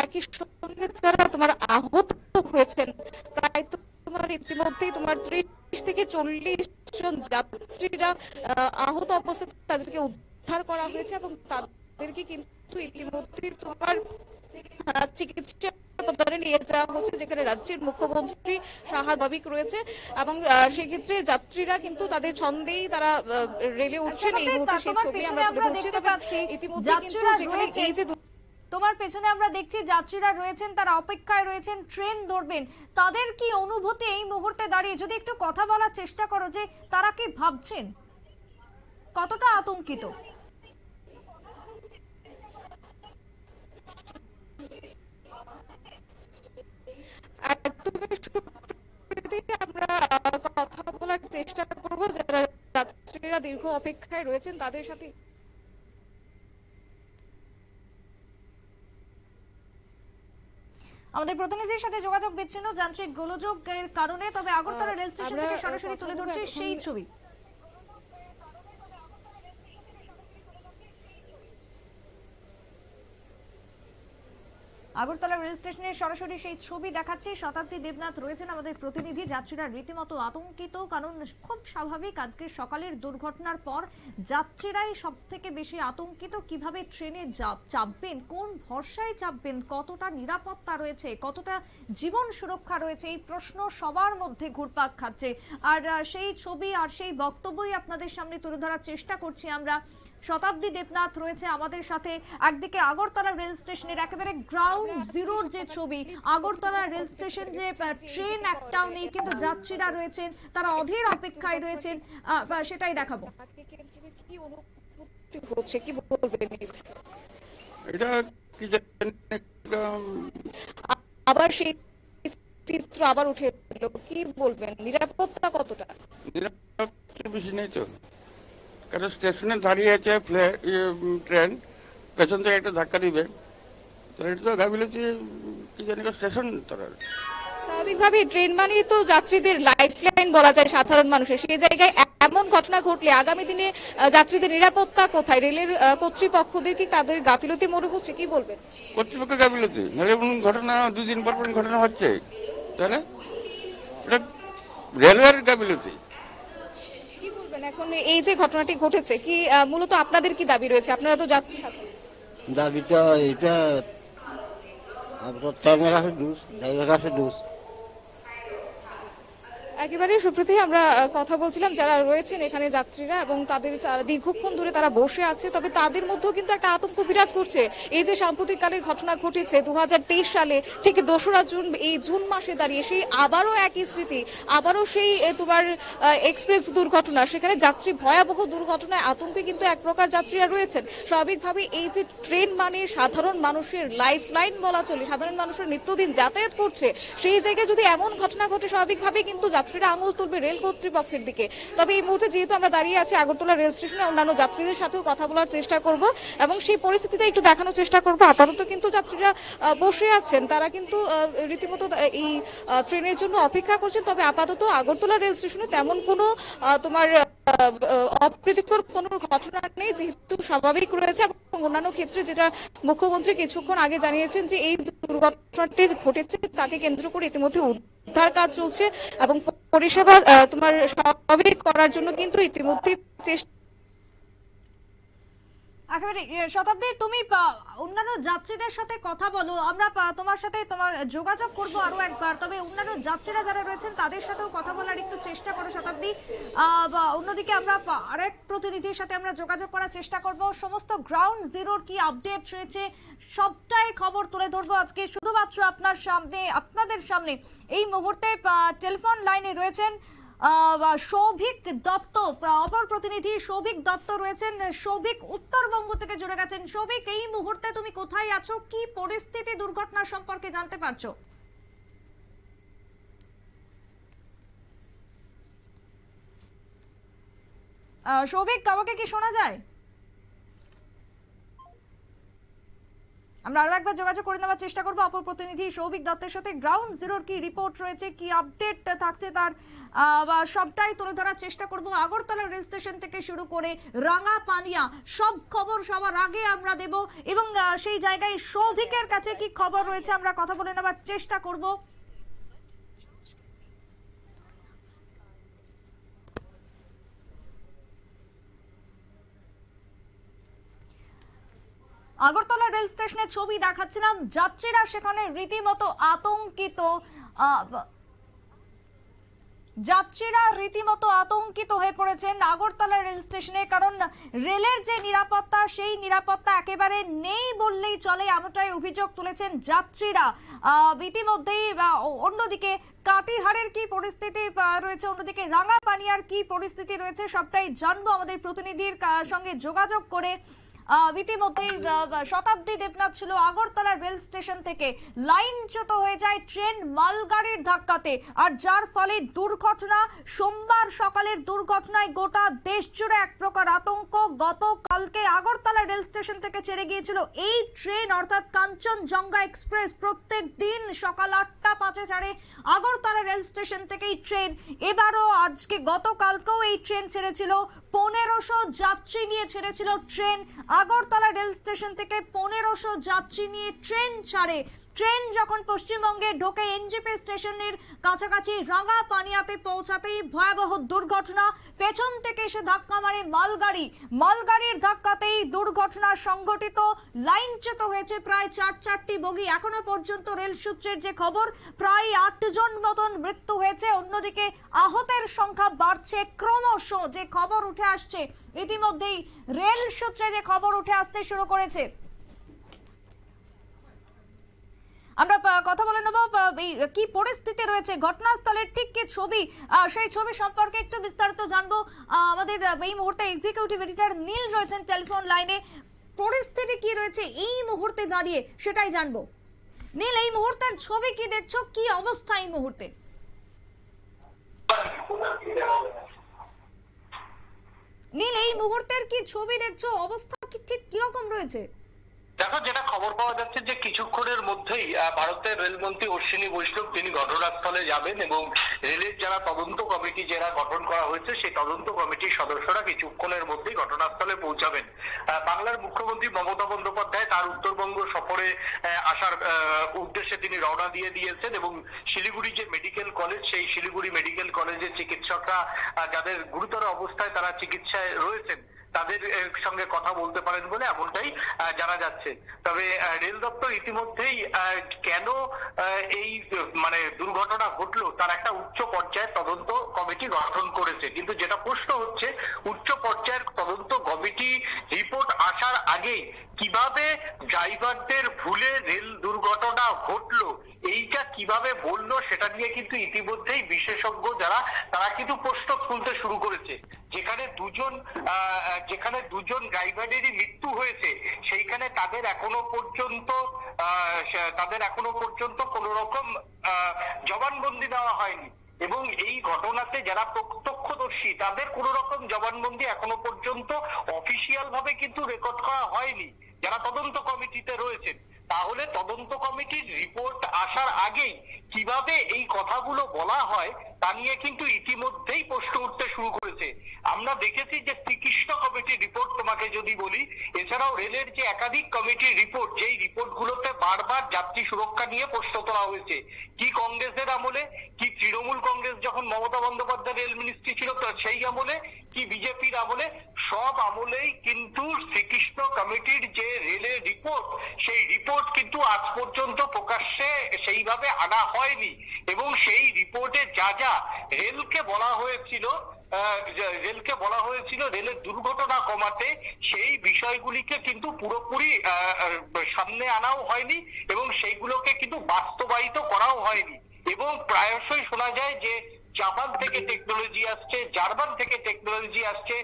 একই সঙ্গে যারা তোমার আহত হয়েছেন, প্রায় তোমার ইতিমধ্যেই তোমার 30 থেকে 40 জন যাত্রীরা আহত অবস্থায় তাদেরকে উদ্ধার করা হয়েছে এবং তাদেরকে কিন্তু ইতিমধ্যেই তোমার চিকিৎসা প্রদানে নিয়ে যাওয়া হচ্ছে, যেখানে রাজ্যের মুখ্যমন্ত্রী স্বাভাবিক রয়েছে এবং সেক্ষেত্রে যাত্রীরা কিন্তু তাদের ছন্দেই তারা রেলে উঠছেন। এই মুহূর্তে সেই ছবি আমরা তুলে ধরছি। ইতিমধ্যে কিন্তু যেখানে এই যে তোমার পেছনে আমরা দেখছি যাত্রীরা রয়েছেন, তারা অপেক্ষায় রয়েছেন, ট্রেন ধরবেন, তাদের কি অনুভূতি এই মুহূর্তে দাঁড়িয়ে? যদি একটু কথা বলার চেষ্টা করো যে তারা কি ভাবছেন, কতটা আতঙ্কিত? আমরা কথা বলার চেষ্টা করবো যারা যাত্রীরা দীর্ঘ অপেক্ষায় রয়েছেন তাদের সাথে। আমাদের প্রতিনিধির সাথে যোগাযোগ বিচ্ছিন্ন যান্ত্রিক গোলযোগের কারণে, তবে আগরতলা রেল স্টেশন থেকে সরাসরি তুলে ধরছে সেই ছবি। আগরতলা রেল স্টেশনের সরাসরি সেই ছবি দেখাচ্ছে। শতাব্দী দেবনাথ রয়েছেন আমাদের প্রতিনিধি। যাত্রীরা রীতিমতো আতঙ্কিত, কারণ খুব স্বাভাবিক আজকে সকালের দুর্ঘটনার পর যাত্রীরাই সব থেকে বেশি আতঙ্কিত। কিভাবে ট্রেনে চাপবেন, কোন ভরসায় চাপবেন, কতটা নিরাপত্তা রয়েছে, কতটা জীবন সুরক্ষা রয়েছে, এই প্রশ্ন সবার মধ্যে ঘুরপাক খাচ্ছে। আর সেই ছবি আর সেই বক্তব্যই আপনাদের সামনে তুলে ধরার চেষ্টা করছি আমরা। শতাব্দী দেবনাথ রয়েছে আমাদের সাথে। একদিকে আগরতলা রেল স্টেশনের একেবারে গ্রাউন্ড জিরোর যে ছবি, আগরতলা রেল স্টেশন যে ট্রেন একটাও নেই, কিন্তু যাত্রীরা রয়েছেন, তারা অধীর অপেক্ষায় রয়েছেন, সেটাই দেখাবো। কি অনুভূতি হচ্ছে, কি বলবেন? এটা কি আবার সেই চিত্র আবার উঠে এলো, কি বলবেন? নিরাপত্তা কতটা? নিরাপত্তা বেশি নেই তো, কারণ স্টেশনে দাঁড়িয়ে আছে ট্রেন, পেছন থেকে একটা ধাক্কা দিবে, তো এটা তো গাফিলতি, কি জানি স্টেশন তারা। স্বাভাবিকভাবে ট্রেন মানে তো যাত্রীদের লাইফ লাইন বলা যায় সাধারণ মানুষের। সেই জায়গায় এমন ঘটনা ঘটলে আগামী দিনে যাত্রীদের নিরাপত্তা কোথায়? রেলের কর্তৃপক্ষদের কি তাদের গাফিলতি মনে হচ্ছে, কি বলবেন? কর্তৃপক্ষ গাফিলতি, নাহলে ঘটনা 2 দিন পর ঘটনা হচ্ছে, তাহলে এটা রেলওয়ের গাফিলতি। কি বলবেন এখন এই যে ঘটনাটি ঘটেছে, কি মূলত আপনাদের কি দাবি রয়েছে? আপনারা তো যাত্রী সাথে। দাবিটা এটা ট্রেনের কাছে দোষ, ড্রাইভারের কাছে দোষ। একেবারে সুপ্রীতি, আমরা কথা বলছিলাম যারা রয়েছেন এখানে যাত্রীরা, এবং তাদের দীর্ঘক্ষণ ধরে তারা বসে আছে, তবে তাদের মধ্যেও কিন্তু একটা আতঙ্ক বিরাজ করছে। এই যে সাম্প্রতিককালের ঘটনা ঘটেছে 2023 সালে ঠিক 2রা জুন, এই জুন মাসে দাঁড়িয়ে সেই আবারও একই স্মৃতি, আবারও সেই তোমার এক্সপ্রেস দুর্ঘটনা, সেখানে যাত্রী ভয়াবহ দুর্ঘটনায় আতঙ্কে কিন্তু এক প্রকার যাত্রীরা রয়েছেন। স্বাভাবিকভাবে এই যে ট্রেন মানে সাধারণ মানুষের লাইফ লাইন বলা চলে, সাধারণ মানুষের নিত্যদিন যাতায়াত করছে, সেই জায়গায় যদি এমন ঘটনা ঘটে স্বাভাবিকভাবে কিন্তু যাত্রীরা আঙুল তুলবে রেল কর্তৃপক্ষের দিকে। তবে এই মুহূর্তে যেহেতু আমরা দাঁড়িয়ে আছি আগরতলা রেল স্টেশনে, অন্যান্য যাত্রীদের সাথেও কথা বলার চেষ্টা করব এবং সেই পরিস্থিতিতে একটু দেখানোর চেষ্টা করব। আপাতত কিন্তু যাত্রীরা বসে আছেন, তারা কিন্তু রীতিমতো এই ট্রেনের জন্য অপেক্ষা করছেন। তবে আপাতত আগরতলা রেল স্টেশনে তেমন কোনো তোমার অপ্রীতিকর কোনো ঘটনা নেই, যেহেতু স্বাভাবিক রয়েছে। এবং অন্যান্য ক্ষেত্রে যেটা মুখ্যমন্ত্রী কিছুক্ষণ আগে জানিয়েছেন যে এই দুর্ঘটনাটি ঘটেছে তাকে কেন্দ্র করে ইতিমধ্যে উদ্ধার কাজ চলছে এবং পরিষেবা তোমার স্বাভাবিক করার জন্য কিন্তু ইতিমধ্যে চেষ্টা। একেবারে শতাব্দী, তুমি অন্যান্য যাত্রীদের সাথে কথা বলো, আমরা তোমার সাথে তোমার যোগাযোগ করব আরো একবার। তবে অন্যান্য যাত্রীরা যারা রয়েছেন তাদের সাথেও কথা বলার একটু চেষ্টা করো শতাব্দী। অন্যদিকে আমরা আরেক প্রতিনিধির সাথে আমরা যোগাযোগ করার চেষ্টা করব। সমস্ত গ্রাউন্ড জিরোর কি আপডেট রয়েছে সবটাই খবর তুলে ধরবো আজকে শুধুমাত্র আপনাদের সামনে। এই মুহূর্তে টেলিফোন লাইনে রয়েছেন সৌভিক দত্ত, অপর প্রতিনিধি সৌভিক দত্ত রয়েছেন। সৌভিক উত্তরবঙ্গ থেকে জুড়ে গেছেন। সৌভিক, এই মুহূর্তে তুমি কোথায় আছো, কি পরিস্থিতি দুর্ঘটনা সম্পর্কে জানতে পারছো? সৌভিক, আমাকে কি শোনা যায়? আমরা আরো একবার যোগাযোগ করে নেওয়ার চেষ্টা করবো অপর প্রতিনিধি সৌভিক দত্তের সাথে। গ্রাউন্ড জিরোর কি রিপোর্ট রয়েছে, কি আপডেট থাকছে তার সবটাই তুলে ধরার চেষ্টা করব। আগরতলা রেল স্টেশন থেকে শুরু করে রাঙা পানিয়া সব খবর সবার আগে আমরা দেব এবং সেই জায়গায় সৌভিকের কাছে কি খবর রয়েছে আমরা কথা বলে নেওয়ার চেষ্টা করব। আগরতলা রেল স্টেশনের ছবি দেখাচ্ছিলাম, যাত্রীরা সেখানে রীতিমতো আতঙ্কিত হয়ে পড়েছেন আগরতলা রেল স্টেশনে, কারণ রেলের যে নিরাপত্তা সেই নিরাপত্তা একেবারে নেই বললেই চলে, এমনটাই অভিযোগ তুলেছেন যাত্রীরা। ইতিমধ্যেই অন্যদিকে কাটিহারের কি পরিস্থিতি রয়েছে, অন্যদিকে রাঙাপানিয়ার কি পরিস্থিতি রয়েছে সবটাই জানবো আমাদের প্রতিনিধির সঙ্গে যোগাযোগ করে। ইতিমধ্যেই শতাব্দী দেবনাথ ছিল আগরতলা রেল স্টেশন থেকে, লাইনচ্যুত হয়ে যায় ট্রেন মালগাড়ির ধাক্কাতে, আর যার ফলে দুর্ঘটনা। সোমবার সকালের দুর্ঘটনায় গোটা দেশ জুড়ে এক প্রকার আতঙ্ক। গতকালকে আগরতলা রেল স্টেশন থেকে ছেড়ে গিয়েছিল এই ট্রেন, অর্থাৎ কাঞ্চনজঙ্ঘা এক্সপ্রেস। প্রত্যেক দিন সকাল 8টা 5 ছাড়ে আগরতলা রেল স্টেশন থেকে এই ট্রেন। এবারও আজকে গতকালকেও এই ট্রেন ছেড়েছিল, 1500 যাত্রী নিয়ে ছেড়েছিল ট্রেন। আগরতলা রেল স্টেশন থেকে 1500 যাত্রী নিয়ে ট্রেন ছাড়ে। ট্রেন যখন পশ্চিমবঙ্গে ঢোকে এনজেপি স্টেশনের কাছাকাছি রাঙাপানিয়াতে পৌঁছাতেই ভয়াবহ দুর্ঘটনা। পেছন থেকে এসে ধাক্কা মারে মালগাড়ির ধাক্কাতেই দুর্ঘটনা সংঘটিত। লাইনচ্যুত হয়েছে প্রায় 4টি বগি। এখনো পর্যন্ত রেল সূত্রের যে খবর, প্রায় 8 জন মতন মৃত্যু হয়েছে। অন্যদিকে আহতের সংখ্যা বাড়ছে ক্রমশ, যে খবর উঠে আসছে ইতিমধ্যেই রেল সূত্রে যে খবর উঠে আসতে শুরু করেছে। আমরা কথা বলে নেব কি পরিস্থিতি রয়েছে ঘটনাস্থলের, ঠিক কি ছবি, সেই ছবি সম্পর্কে একটু বিস্তারিত জানবো। আমাদের এই মুহূর্তে এক্সিকিউটিভ এডিটর নীল রয়েছেন টেলিফোন লাইনে। পরিস্থিতি কি রয়েছে এই মুহূর্তে দাঁড়িয়ে সেটাই জানবো। নীল, এই মুহূর্তের ছবি কি দেখছো, কি অবস্থা এই মুহূর্তে? নীল, এই মুহূর্তের কি ছবি দেখছো, অবস্থা কি ঠিক কিরকম রয়েছে? দেখো, যেটা খবর পাওয়া যাচ্ছে যে কিছুক্ষণের মধ্যেই ভারতের রেলমন্ত্রী অশ্বিনী বৈষ্ণব তিনি ঘটনাস্থলে যাবেন এবং রেলের যারা তদন্ত কমিটি যারা গঠন করা হয়েছে সেই তদন্ত কমিটির সদস্যরা কিছুক্ষণের মধ্যেই ঘটনাস্থলে পৌঁছাবেন। বাংলার মুখ্যমন্ত্রী মমতা বন্দ্যোপাধ্যায় তার উত্তরবঙ্গ সফরে আসার উদ্দেশ্যে তিনি রওনা দিয়ে দিয়েছেন এবং শিলিগুড়ি যে মেডিকেল কলেজ, সেই শিলিগুড়ি মেডিকেল কলেজের চিকিৎসকরা যাদের গুরুতর অবস্থায় তারা চিকিৎসায় রয়েছেন তাদের সঙ্গে কথা বলতে পারেন বলে এমনটাই জানা যাচ্ছে। তবে রেল দপ্তর ইতিমধ্যেই কেন এই দুর্ঘটনা ঘটলো তার একটা উচ্চ পর্যায়ের তদন্ত কমিটি গঠন করেছে, কিন্তু যেটা প্রশ্ন হচ্ছে উচ্চ পর্যায়ের তদন্ত কমিটি রিপোর্ট আসার আগেই কিভাবে ড্রাইভারদের ভুলে রেল দুর্ঘটনা ঘটলো এইটা কিভাবে বললো সেটা নিয়ে কিন্তু ইতিমধ্যেই বিশেষজ্ঞ যারা তারা কিন্তু প্রশ্ন তুলতে শুরু করেছে। যেখানে দুজন ড্রাইভারেরই মৃত্যু হয়েছে সেইখানে তাদের এখনো পর্যন্ত কোন রকম জবানবন্দি দেওয়া হয়নি এবং এই ঘটনাতে যারা প্রত্যক্ষদর্শী তাদের কোন রকম জবানবন্দি এখনো পর্যন্ত অফিসিয়াল ভাবে কিন্তু রেকর্ড করা হয়নি যারা তদন্ত কমিটিতে রয়েছেন। তাহলে তদন্ত কমিটির রিপোর্ট আসার আগেই কিভাবে এই কথাগুলো বলা হয় তা নিয়ে কিন্তু ইতিমধ্যেই প্রশ্ন উঠতে শুরু করেছে। আমরা দেখেছি যে শ্রীকৃষ্ণ কমিটির রিপোর্ট তোমাকে যদি বলি, এছাড়াও রেলের যে একাধিক কমিটির রিপোর্ট, যেই রিপোর্টগুলোতে বারবার যাত্রী সুরক্ষা নিয়ে প্রশ্ন তোলা হয়েছে, কি কংগ্রেসের আমলে, কি তৃণমূল কংগ্রেস যখন মমতা বন্দ্যোপাধ্যায় রেল মিনিস্ট্রি ছিল তো সেই আমলে, কি বিজেপির আমলে, সব আমলেই কিন্তু শ্রীকৃষ্ণ কমিটির যে রেলের রিপোর্ট সেই রিপোর্ট কিন্তু আজ পর্যন্ত প্রকাশ্যে সেইভাবে আনা হয়নি এবং সেই রিপোর্টে যা যা রেলকে বলা হয়েছিল রেলের দুর্ঘটনা কমাতে, সেই বিষয়গুলিকে কিন্তু পুরোপুরি সামনে আনাও হয়নি এবং সেইগুলোকে কিন্তু বাস্তবায়িত করাও হয়নি। এবং প্রায়শই শোনা যায় যে জাপান থেকে টেকনোলজি আসছে, জার্মান থেকে টেকনোলজি আসছে,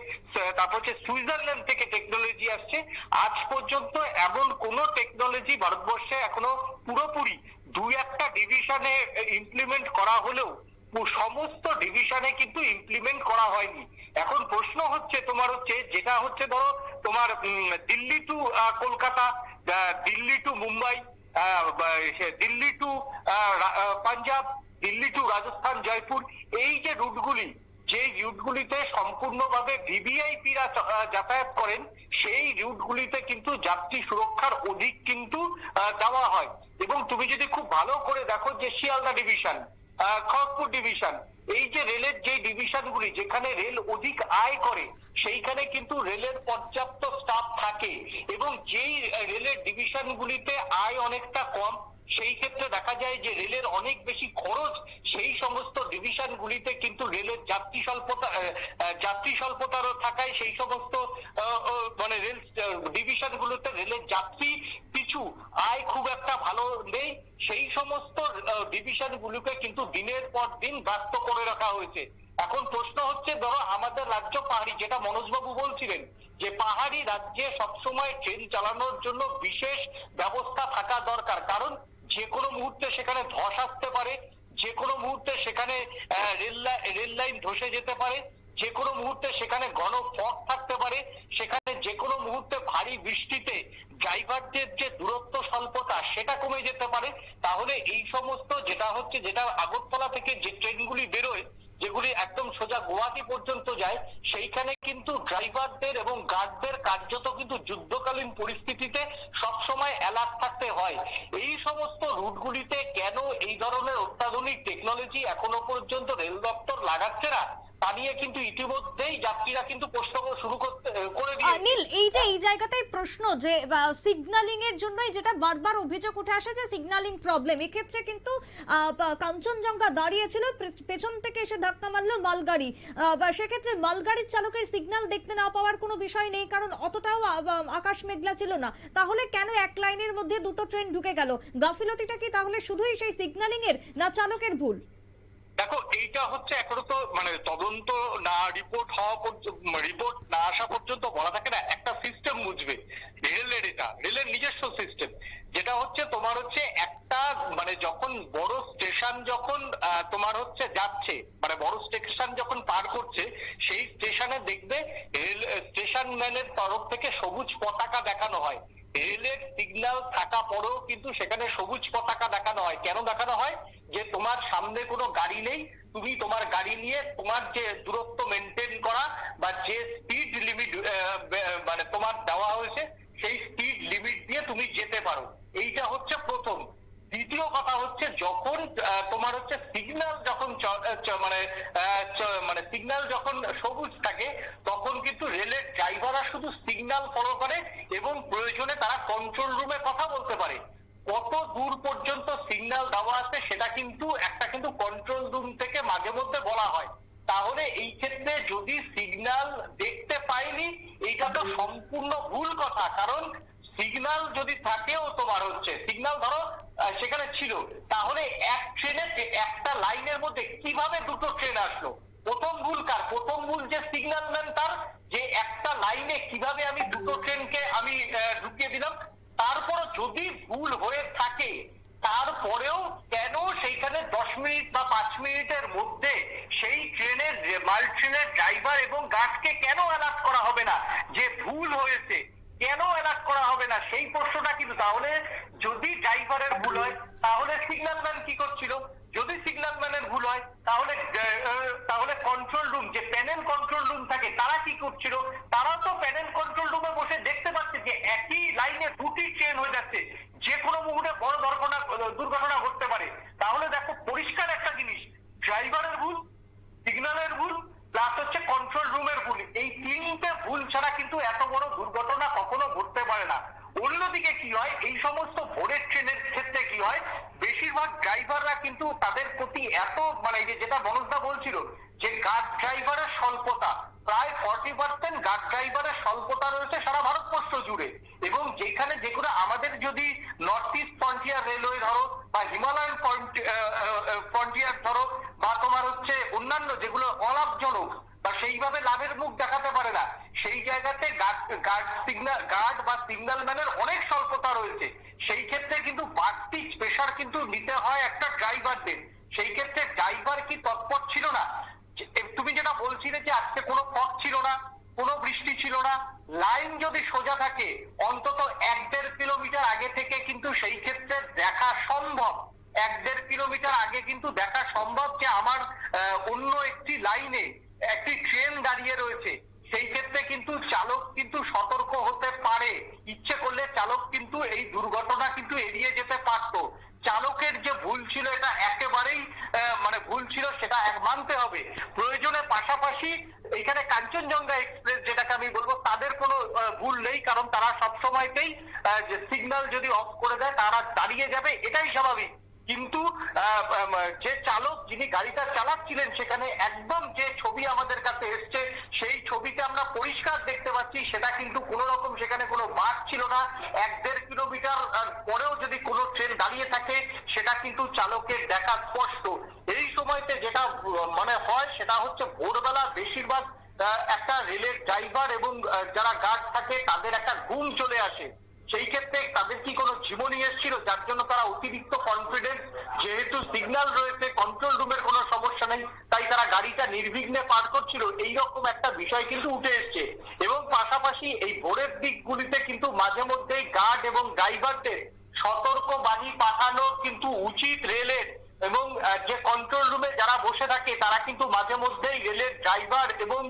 তারপর হচ্ছে সুইজারল্যান্ড থেকে টেকনোলজি আসছে। আজ পর্যন্ত এমন কোন টেকনোলজি ভারতবর্ষে এখনো পুরোপুরি 2-1টা ডিভিশনে ইমপ্লিমেন্ট করা হলেও সমস্ত ডিভিশনে কিন্তু ইমপ্লিমেন্ট করা হয়নি। এখন প্রশ্ন হচ্ছে যেটা হচ্ছে ধরো তোমার Delhi to Kolkata, Delhi to Mumbai, Delhi to Punjab, Delhi to Rajasthan Jaipur, এই যে রুটগুলি, যে রুটগুলিতে সম্পূর্ণভাবে ভিভিআইপিরা যাতায়াত করেন, সেই রুটগুলিতে কিন্তু যাত্রী সুরক্ষার অধিক কিন্তু দেওয়া হয়। এবং তুমি যদি খুব ভালো করে দেখো যে শিয়ালদা ডিভিশন, খড়গপুর ডিভিশন, এই যে রেলের যে ডিভিশনগুলি যেখানে রেল অধিক আয় করে, সেইখানে কিন্তু রেলের পর্যাপ্ত স্টাফ থাকে। এবং যেই রেলের ডিভিশনগুলিতে আয় অনেকটা কম, সেই ক্ষেত্রে দেখা যায় যে রেলের অনেক বেশি খরচ, সেই সমস্ত ডিভিশনগুলিতে কিন্তু রেলের যাত্রী স্বল্পতারও থাকায় সেই সমস্ত মানে রেল ডিভিশনগুলোতে রেলের যাত্রী পিছু আয় খুব একটা ভালো নেই। সেই সমস্ত ডিভিশনগুলোকে কিন্তু দিনের পর দিন ব্যস্ত করে রাখা হয়েছে। এখন প্রশ্ন হচ্ছে, ধরো আমাদের রাজ্য পাহাড়ি, যেটা মনোজবাবু বলছিলেন যে পাহাড়ি রাজ্যে সবসময় ট্রেন চালানোর জন্য বিশেষ ব্যবস্থা থাকা দরকার, কারণ যে কোনো মুহূর্তে সেখানে ধস আসতে পারে, যে কোনো মুহূর্তে সেখানে রেল লাইন ধসে যেতে পারে, যে কোনো মুহূর্তে সেখানে ঘন ফগ থাকতে পারে, সেখানে যে কোনো মুহূর্তে ভারী বৃষ্টিতে ড্রাইভারদের যে দূরত্ব স্বল্পতা সেটা কমে যেতে পারে। তাহলে এই সমস্ত যেটা আগরতলা থেকে যে ট্রেনগুলি বেরোয়, যেগুলি একদম সোজা গুয়াহাটি পর্যন্ত যায়, সেইখানে কিন্তু ড্রাইভারদের এবং গার্ডদের কার্যত কিন্তু যুদ্ধকালীন পরিস্থিতিতে সবসময় অ্যালার্ট থাকতে হয়। এই সমস্ত রুটগুলিতে কেন এই ধরনের অত্যাধুনিক টেকনোলজি এখনো পর্যন্ত রেল দপ্তর লাগাচ্ছে না, তা নিয়ে কিন্তু ইতিমধ্যেই যাত্রীরা কিন্তু প্রশ্ন শুরু করে দিয়েছে। নীল, এই জায়গাতেই প্রশ্ন যে সিগন্যালিং এর জন্যই যেটা বারবার অভিযোগ উঠে আসে যে সিগন্যালিং প্রবলেম, এক্ষেত্রে কিন্তু কাঞ্চনজঙ্ঘা দাঁড়িয়েছিল, পেছন থেকে এসে ধাক্কা মারলো মালগাড়ি, সেক্ষেত্রে মালগাড়ির চালকের সিগন্যাল দেখতে না পাওয়ার কোনো বিষয় নেই, কারণ অতটাও আকাশ মেঘলা ছিল না। তাহলে কেন এক লাইনের মধ্যে দুটো ট্রেন ঢুকে গেল? গাফিলতিটা কি তাহলে শুধুই সেই সিগন্যালিং এর, না চালকের ভুল? দেখো, এইটা হচ্ছে এখনো তো মানে তদন্ত না, রিপোর্ট না আসা পর্যন্ত বলা থাকে না। একটা সিস্টেম বুঝবে রেলের, এটা রেলের নিজস্ব সিস্টেম, যেটা হচ্ছে তোমার হচ্ছে একটা মানে যখন বড় স্টেশন যখন তোমার হচ্ছে যাচ্ছে, মানে বড় স্টেশন যখন পার করছে, সেই স্টেশনে দেখবে রেল স্টেশন ম্যানের তরফ থেকে সবুজ পতাকা দেখানো হয়। রেলের সিগন্যাল থাকা পরেও কিন্তু সেখানে সবুজ পতাকা দেখানো হয়। কেন দেখানো হয়? যে তোমার সামনে কোনো গাড়ি নেই, তুমি তোমার গাড়ি নিয়ে তোমার যে দূরত্ব মেনটেন করা বা যে স্পিড লিমিট মানে তোমার দেওয়া হয়েছে, সেই স্পিড লিমিট দিয়ে তুমি যেতে পারো। এইটা হচ্ছে প্রথম। দ্বিতীয় কথা হচ্ছে, যখন তোমার হচ্ছে সিগন্যাল যখন মানে সিগন্যাল যখন সবুজ থাকে, তখন কিন্তু রেলের ড্রাইভাররা শুধু সিগন্যাল ফলো করে এবং প্রয়োজনে তারা কন্ট্রোল রুমে কথা বলতে পারে। কত দূর পর্যন্ত সিগন্যাল দেওয়া আছে সেটা কিন্তু কন্ট্রোল রুম থেকে মাঝে মধ্যে বলা হয়। তাহলে এই ক্ষেত্রে যদি সিগন্যাল দেখতে পাইনি, এইটা তো সম্পূর্ণ ভুল কথা। কারণ সিগন্যাল যদি থাকেও, তোমার হচ্ছে সিগন্যাল ধরো সেখানে ছিল, তাহলে এক ট্রেনে একটা লাইনের মধ্যে কিভাবে দুটো ট্রেন আসলো? প্রথম ভুল কার? প্রথম ভুল যে সিগন্যাল ম্যান তার, যে একটা লাইনে কিভাবে আমি দুটো ট্রেনকে আমি ঢুকিয়ে দিলাম। তারপর যদি ভুল হয়ে থাকে, তারপরেও কেন সেইখানে 10 মিনিট বা 5 মিনিটের মধ্যে সেই ট্রেনের মাল ট্রেনের ড্রাইভার এবং গার্ডকে কেন অ্যালার্ট করা হবে না যে ভুল হয়েছে? কেন অ্যালার্ট করা হবে না সেই প্রশ্নটা কিন্তু। তাহলে যদি ড্রাইভারের ভুল হয়, তাহলে সিগন্যাল ম্যান কি করছিল? যদি সিগন্যাল ম্যানের ভুল হয়, তাহলে কন্ট্রোল রুম, যে প্যানেল কন্ট্রোল রুম থাকে, তারা কি করছিল? তারা তো প্যানেল কন্ট্রোল রুমে বসে দেখতে পাচ্ছে যে একই লাইনে দুটি ট্রেন হয়ে যাচ্ছে, যে কোনো মুহূর্তে বড় দুর্ঘটনা ঘটতে পারে। তাহলে দেখো, পরিষ্কার একটা জিনিস, ড্রাইভারের ভুল, সিগন্যালের ভুল, প্লাস হচ্ছে কন্ট্রোল রুমের ভুল। এই তিনটে ভুল ছাড়া কিন্তু এত বড় দুর্ঘটনা কখনো ঘটতে পারে না। অন্যদিকে কি হয়, এই সমস্ত ভোরের ট্রেনের ক্ষেত্রে কি হয়, বেশিরভাগ ড্রাইভাররা কিন্তু তাদের প্রতি এত মানে যেটা মনোজদা বলছিল যে গার্ড ড্রাইভারের স্বল্পতা, প্রায় 40% গার্ড ড্রাইভারের স্বল্পতা রয়েছে সারা ভারতবর্ষ জুড়ে। এবং যেখানে যেগুলো আমাদের যদি নর্থ ইস্ট ফ্রন্টিয়ার রেলওয়ে ধরো বা হিমালয়ান ফ্রন্টিয়ার ধরো বা তোমার হচ্ছে অন্যান্য যেগুলো অলাভজনক বা সেইভাবে লাভের মুখ দেখাতে পারে না, সেই জায়গাতে গার্ড বা সিগন্যাল ম্যানের অনেক স্বল্পতা রয়েছে। সেই ক্ষেত্রে কিন্তু বাড়তি প্রেশার কিন্তু নিতে হয় একটা ড্রাইভারদের। সেই ক্ষেত্রে ড্রাইভার কি তৎপর ছিল না? তুমি যেটা বলছিলে যে আজকে কোনো ফগ ছিল না, কোনো বৃষ্টি ছিল না, লাইন যদি সোজা থাকে অন্তত 1-1.5 কিলোমিটার আগে থেকে কিন্তু সেই ক্ষেত্রে দেখা সম্ভব, 1-1.5 কিলোমিটার আগে কিন্তু দেখা সম্ভব যে আমার অন্য একটি লাইনে একটি ট্রেন দাঁড়িয়ে রয়েছে। সেই ক্ষেত্রে কিন্তু চালক কিন্তু সতর্ক হতে পারে, ইচ্ছে করলে চালক কিন্তু এই দুর্ঘটনা কিন্তু এড়িয়ে যেতে পারত। চালকের যে ভুল ছিল এটা একেবারেই মানে ভুল ছিল, সেটা মানতে হবে। প্রয়োজনে পাশাপাশি এখানে কাঞ্চনজঙ্ঘা এক্সপ্রেস যেটাকে আমি বলবো তাদের কোনো ভুল নেই, কারণ তারা সবসময়তেই যে সিগন্যাল যদি অফ করে দেয় তারা দাঁড়িয়ে যাবে, এটাই স্বাভাবিক। কিন্তু যে চালক যিনি গাড়িটা চালাচ্ছিলেন সেখানে একদম যে ছবি আমাদের কাছে এসছে সেই ছবিতে আমরা পরিষ্কার দেখতে পাচ্ছি সেটা কিন্তু কোনো রকম সেখানে কোনো বাঁক ছিল না। 1-1.5 কিলোমিটার পরেও যদি কোনো ট্রেন দাঁড়িয়ে থাকে সেটা কিন্তু চালকের দেখা স্পষ্ট। এই সময়তে যেটা মানে হয় সেটা হচ্ছে ভোরবেলা বেশিরভাগ একটা রেলের ড্রাইভার এবং যারা গার্ড থাকে তাদের একটা ঘুম চলে আসে। সেই ক্ষেত্রে তাদের কি কোনো ঝিমুনি এসেছিল যার জন্য তারা অতিরিক্ত কনফিডেন্স, যেহেতু সিগন্যাল রয়েছে কন্ট্রোল রুমের কোনো সমস্যা নেই তাই তারা গাড়িটা নির্বিঘ্নে পার করছিল, এইরকম একটা বিষয় কিন্তু উঠে এসছে। এবং পাশাপাশি এই ভোরের দিকগুলিতে কিন্তু মাঝে মধ্যেই গার্ড এবং ড্রাইভারদের সতর্ক বাণী পাঠানো কিন্তু উচিত রেলের, এবং যে কন্ট্রোল রুমে যারা বসে থাকে তারা কিন্তু মাঝে মধ্যেই রেলের ড্রাইভার এবং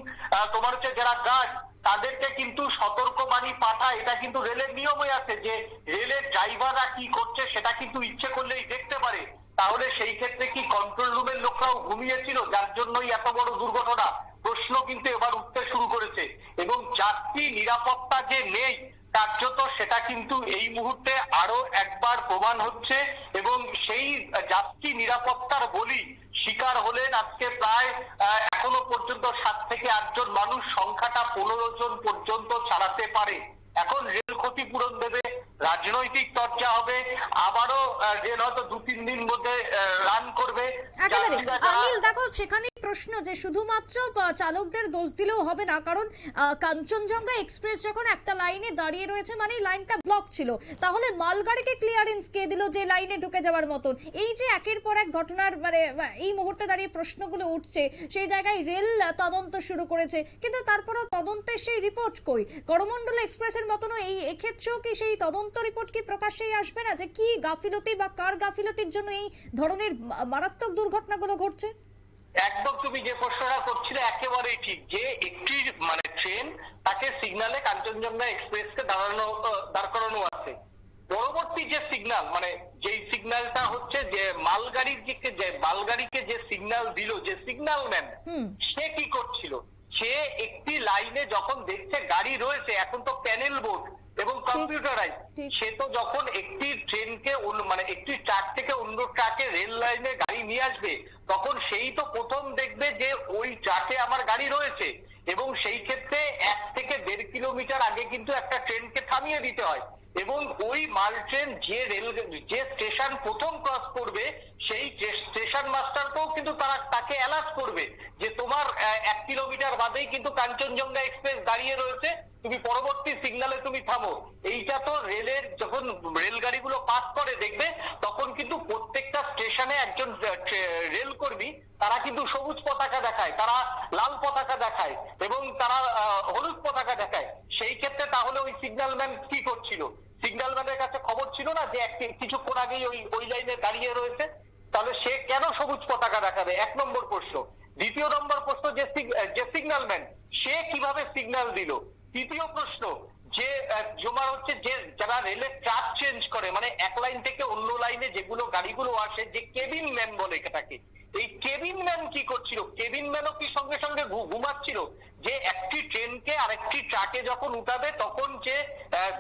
তোমার হচ্ছে যারা গার্ড তাদেরকে কিন্তু সতর্কবাণী পাঠায়। এটা কিন্তু রেলের নিয়মই আছে যে রেলের ড্রাইভাররা কি করছে সেটা কিন্তু ইচ্ছে করলেই দেখতে পারে। তাহলে সেই ক্ষেত্রে কি কন্ট্রোল রুমের লোকরাও ঘুমিয়েছিল যার জন্যই এত বড় দুর্ঘটনা? প্রশ্ন কিন্তু এবার উঠতে শুরু করেছে। এবং যাত্রী নিরাপত্তা যে নেই কার্যত সেটা কিন্তু এই মুহূর্তে আরো একবার প্রমাণ হচ্ছে, এবং সেই যাত্রী নিরাপত্তার বলি শিকার হলেন আজকে প্রায় এখনো পর্যন্ত 7 থেকে 8 জন মানুষ, সংখ্যাটা 15 জন পর্যন্ত ছাড়াতে পারে। এখন রেল ক্ষতিপূরণ দেবে, রাজনৈতিক চর্চা হবে, আবারও রেল হয়তো 2-3 দিন মধ্যে রান করবে। অনিল দেখো সেখানে প্রশ্ন যে শুধুমাত্র চালকদের দোষ দিলেও হবে না, কারণ কাঞ্চনজঙ্ঘা এক্সপ্রেস যখন একটা লাইনে দাঁড়িয়ে রয়েছে মানে লাইনটা ব্লক ছিল, তাহলে মালগাড়িকে ক্লিয়ারেন্স কে দিল যে লাইনে ঢুকে যাওয়ার মতন? এই যে একের পর এক ঘটনার মানে এই মুহূর্তে দাঁড়িয়ে প্রশ্নগুলো উঠছে, সেই জায়গায় রেল তদন্ত শুরু করেছে, কিন্তু তারপরেও তদন্তের সেই রিপোর্ট কই? করমণ্ডল এক্সপ্রেসের মতনও এই ক্ষেত্রেও কি সেই তদন্ত রিপোর্ট কি প্রকাশ্যেই আসবে না যে কি গাফিলতি বা কার গাফিলতির জন্য এই ধরনের মারাত্মক দুর্ঘটনাগুলো ঘটছে? একদম তুমি যে প্রশ্নটা করছিলে একেবারেই ঠিক, যে একটি মানে ট্রেন তাকে সিগন্যালে কাঞ্চনজঙ্ঘা এক্সপ্রেসকে দাঁড় করানো আছে। পরবর্তী যে সিগন্যাল মানে যেই সিগন্যালটা হচ্ছে যে মালগাড়িকে যে সিগন্যাল দিল যে সিগন্যালম্যান, সে কি করছিল? সে একটি লাইনে যখন দেখছে গাড়ি রয়েছে, এখন তো প্যানেল বোর্ড এবং কম্পিউটারাইজ, সে তো যখন একটি ট্রেনকে মানে একটি ট্র্যাক থেকে অন্য ট্র্যাকে রেল লাইনে গাড়ি নিয়ে আসবে তখন সেই তো প্রথম দেখবে যে ওই ট্র্যাকে আমার গাড়ি রয়েছে, এবং সেই ক্ষেত্রে 1 থেকে 1.5 কিলোমিটার আগে কিন্তু একটা ট্রেনকে থামিয়ে দিতে হয়। এবং ওই মাল ট্রেন যে স্টেশন প্রথম ক্রস করবে সেই স্টেশন মাস্টারকেও কিন্তু তাকে অ্যালার্ট করবে যে তোমার 1 কিলোমিটার বাদেই কিন্তু কাঞ্চনজঙ্ঘা এক্সপ্রেস দাঁড়িয়ে রয়েছে, তুমি পরবর্তী সিগন্যালে তুমি থামো। এইটা তো রেলের যখন রেলগাড়িগুলো পাস করে দেখবে তখন কিন্তু প্রত্যেকটা স্টেশনে একজন রেল কর্মী তারা কিন্তু সবুজ পতাকা দেখায়, তারা লাল পতাকা দেখায় এবং তারা হলুদ পতাকা দেখায়। সেই ক্ষেত্রে তাহলে ওই সিগন্যালম্যান কি করছিল? সিগন্যালম্যানের কাছে খবর ছিল না যে কিছুক্ষণ আগেই ওই লাইনে দাঁড়িয়ে রয়েছে? তাহলে সে কেন সবুজ পতাকা দেখাবে? 1 নম্বর প্রশ্ন। দ্বিতীয় নম্বর প্রশ্ন, যে সিগন্যালম্যান সে কিভাবে সিগন্যাল দিল? তৃতীয় প্রশ্ন, যে জমার হচ্ছে যে যারা রেলের ট্র্যাক চেঞ্জ করে মানে এক লাইন থেকে অন্য লাইনে যেগুলো গাড়িগুলো আসে, যে কেবিন ম্যান বলে এটাকে, এই কেবিন ম্যান কি করছিল? কেবিন ম্যানও কি সঙ্গে সঙ্গে ঘুমাচ্ছিল? যে একটি ট্রেনকে আরেকটি ট্রাকে যখন উঠাবে তখন যে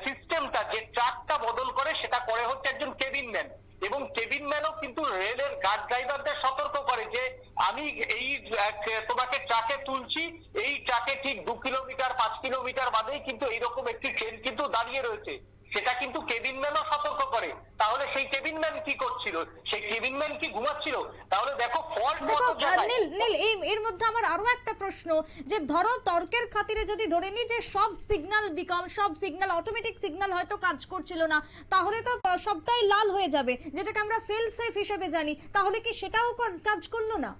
সিস্টেমটা যে ট্রাকটা বদল করে সেটা করে হচ্ছে একজন কেবিন ম্যান, এবং কেবিন ম্যানও কিন্তু রেলের গার্ড ড্রাইভারদের সতর্ক করে যে আমি এই তোমাকে ট্রাকে তুলছি, এই ট্রাকে ঠিক 2 কিলোমিটার 5 কিলোমিটার বাদেই কিন্তু এইরকম একটি ট্রেন কিন্তু দাঁড়িয়ে রয়েছে, সেটা কিন্তু কেবিন ম্যানও সতর্ক করে। তাহলে সেই কেবিন ম্যান কি করছিল? সেই কেবিন ম্যান কি ঘুমাচ্ছিল? তাহলে দেখো ফল্ট নীল এর মধ্যে আমার আরো একটা প্রশ্ন, যে ধরো তর্কের খাতিরে যদি ধরে নি যে সব সিগন্যাল অটোমেটিক সিগন্যাল হয়তো কাজ করছিল না, তাহলে তো সবটাই লাল হয়ে যাবে, যেটাকে আমরা ফেল সেফ হিসেবে জানি, তাহলে কি সেটাও কাজ করলো না?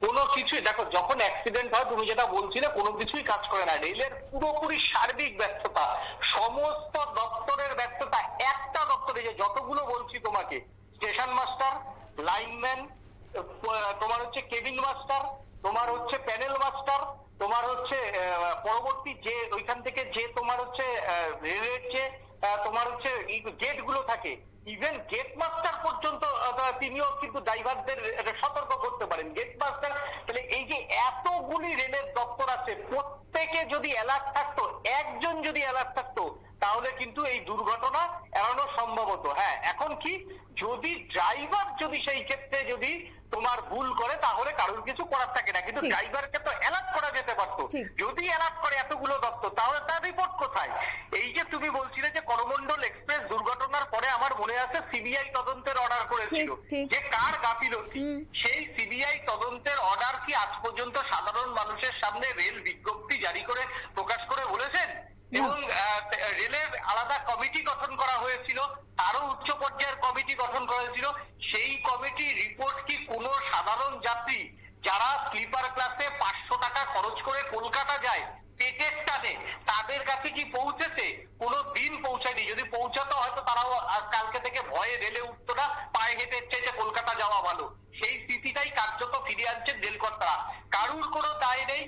কোনো কিছুই দেখো, যখন অ্যাক্সিডেন্ট হয় তুমি যেটা বলছিলে কোনো কিছুই কাজ করে না। রেলের পুরোপুরি সার্বিক ব্যর্থতা, সমস্ত দপ্তরের ব্যর্থতা। একটা দপ্তরে যে যতগুলো বলছি তোমাকে, স্টেশন মাস্টার, লাইনম্যান, তোমার হচ্ছে কেবিন মাস্টার, তোমার হচ্ছে প্যানেল মাস্টার, তোমার হচ্ছে পরবর্তী যে ওইখান থেকে যে তোমার হচ্ছে রেলের যে তোমার হচ্ছে গেট গুলো থাকে, ইভেন গেট মাস্টার পর্যন্ত তিনিও কিন্তু ড্রাইভারদের সতর্ক করতে পারেন। গেট মাস্টার, তাহলে এই যে এতগুলি রেলের দপ্তর আছে, প্রত্যেকে যদি অ্যালার্ট থাকতো, একজন যদি অ্যালার্ট থাকতো, তাহলে কিন্তু এই দুর্ঘটনা এড়ানো সম্ভব হতো। হ্যাঁ, এখন কি, যদি ড্রাইভার যদি সেই ক্ষেত্রে যদি তোমার ভুল করে তাহলে কারোর কিছু করার থাকে না, কিন্তু ড্রাইভারকে তো অ্যালার্ট করা যেতে পারতো। যদি অ্যালার্ট করে এতগুলো দপ্তর, তাহলে তার রিপোর্ট কোথায়? এই যে তুমি বলছিলে যে করমণ্ডল এক্সপ্রেস দুর্ঘটনার পরে আমার মনে আছে সিবিআই তদন্তের অর্ডার করেছিল যে কার গাফিলতি, সেই সিবিআই তদন্তের অর্ডার কি আজ পর্যন্ত সাধারণ মানুষের সামনে রেল বিজ্ঞপ্তি জারি করে প্রকাশ করে বলেছেন? এবং রেলের আলাদা কমিটি গঠন করা হয়েছিল, আরো উচ্চ পর্যায়ের কমিটি গঠন করা হয়েছিল, সেই কমিটি রিপোর্ট কি কোনো সাধারণ যাত্রী যারা স্লিপার ক্লাসে 500 টাকা খরচ করে কলকাতা যায় পেটের টানে, তাদের কাছে কি পৌঁছেছে? কোনো দিন পৌঁছায়নি। যদি পৌঁছাতো হয়তো তারাও কালকে থেকে ভয়ে রেলে উঠতো না, পায়ে হেঁটে যে কলকাতা যাওয়া ভালো। সেই স্মৃতিটাই কার্যত ফিরিয়ে আনছেন রেলকর্তারা। কারুর কোনো দায় নেই,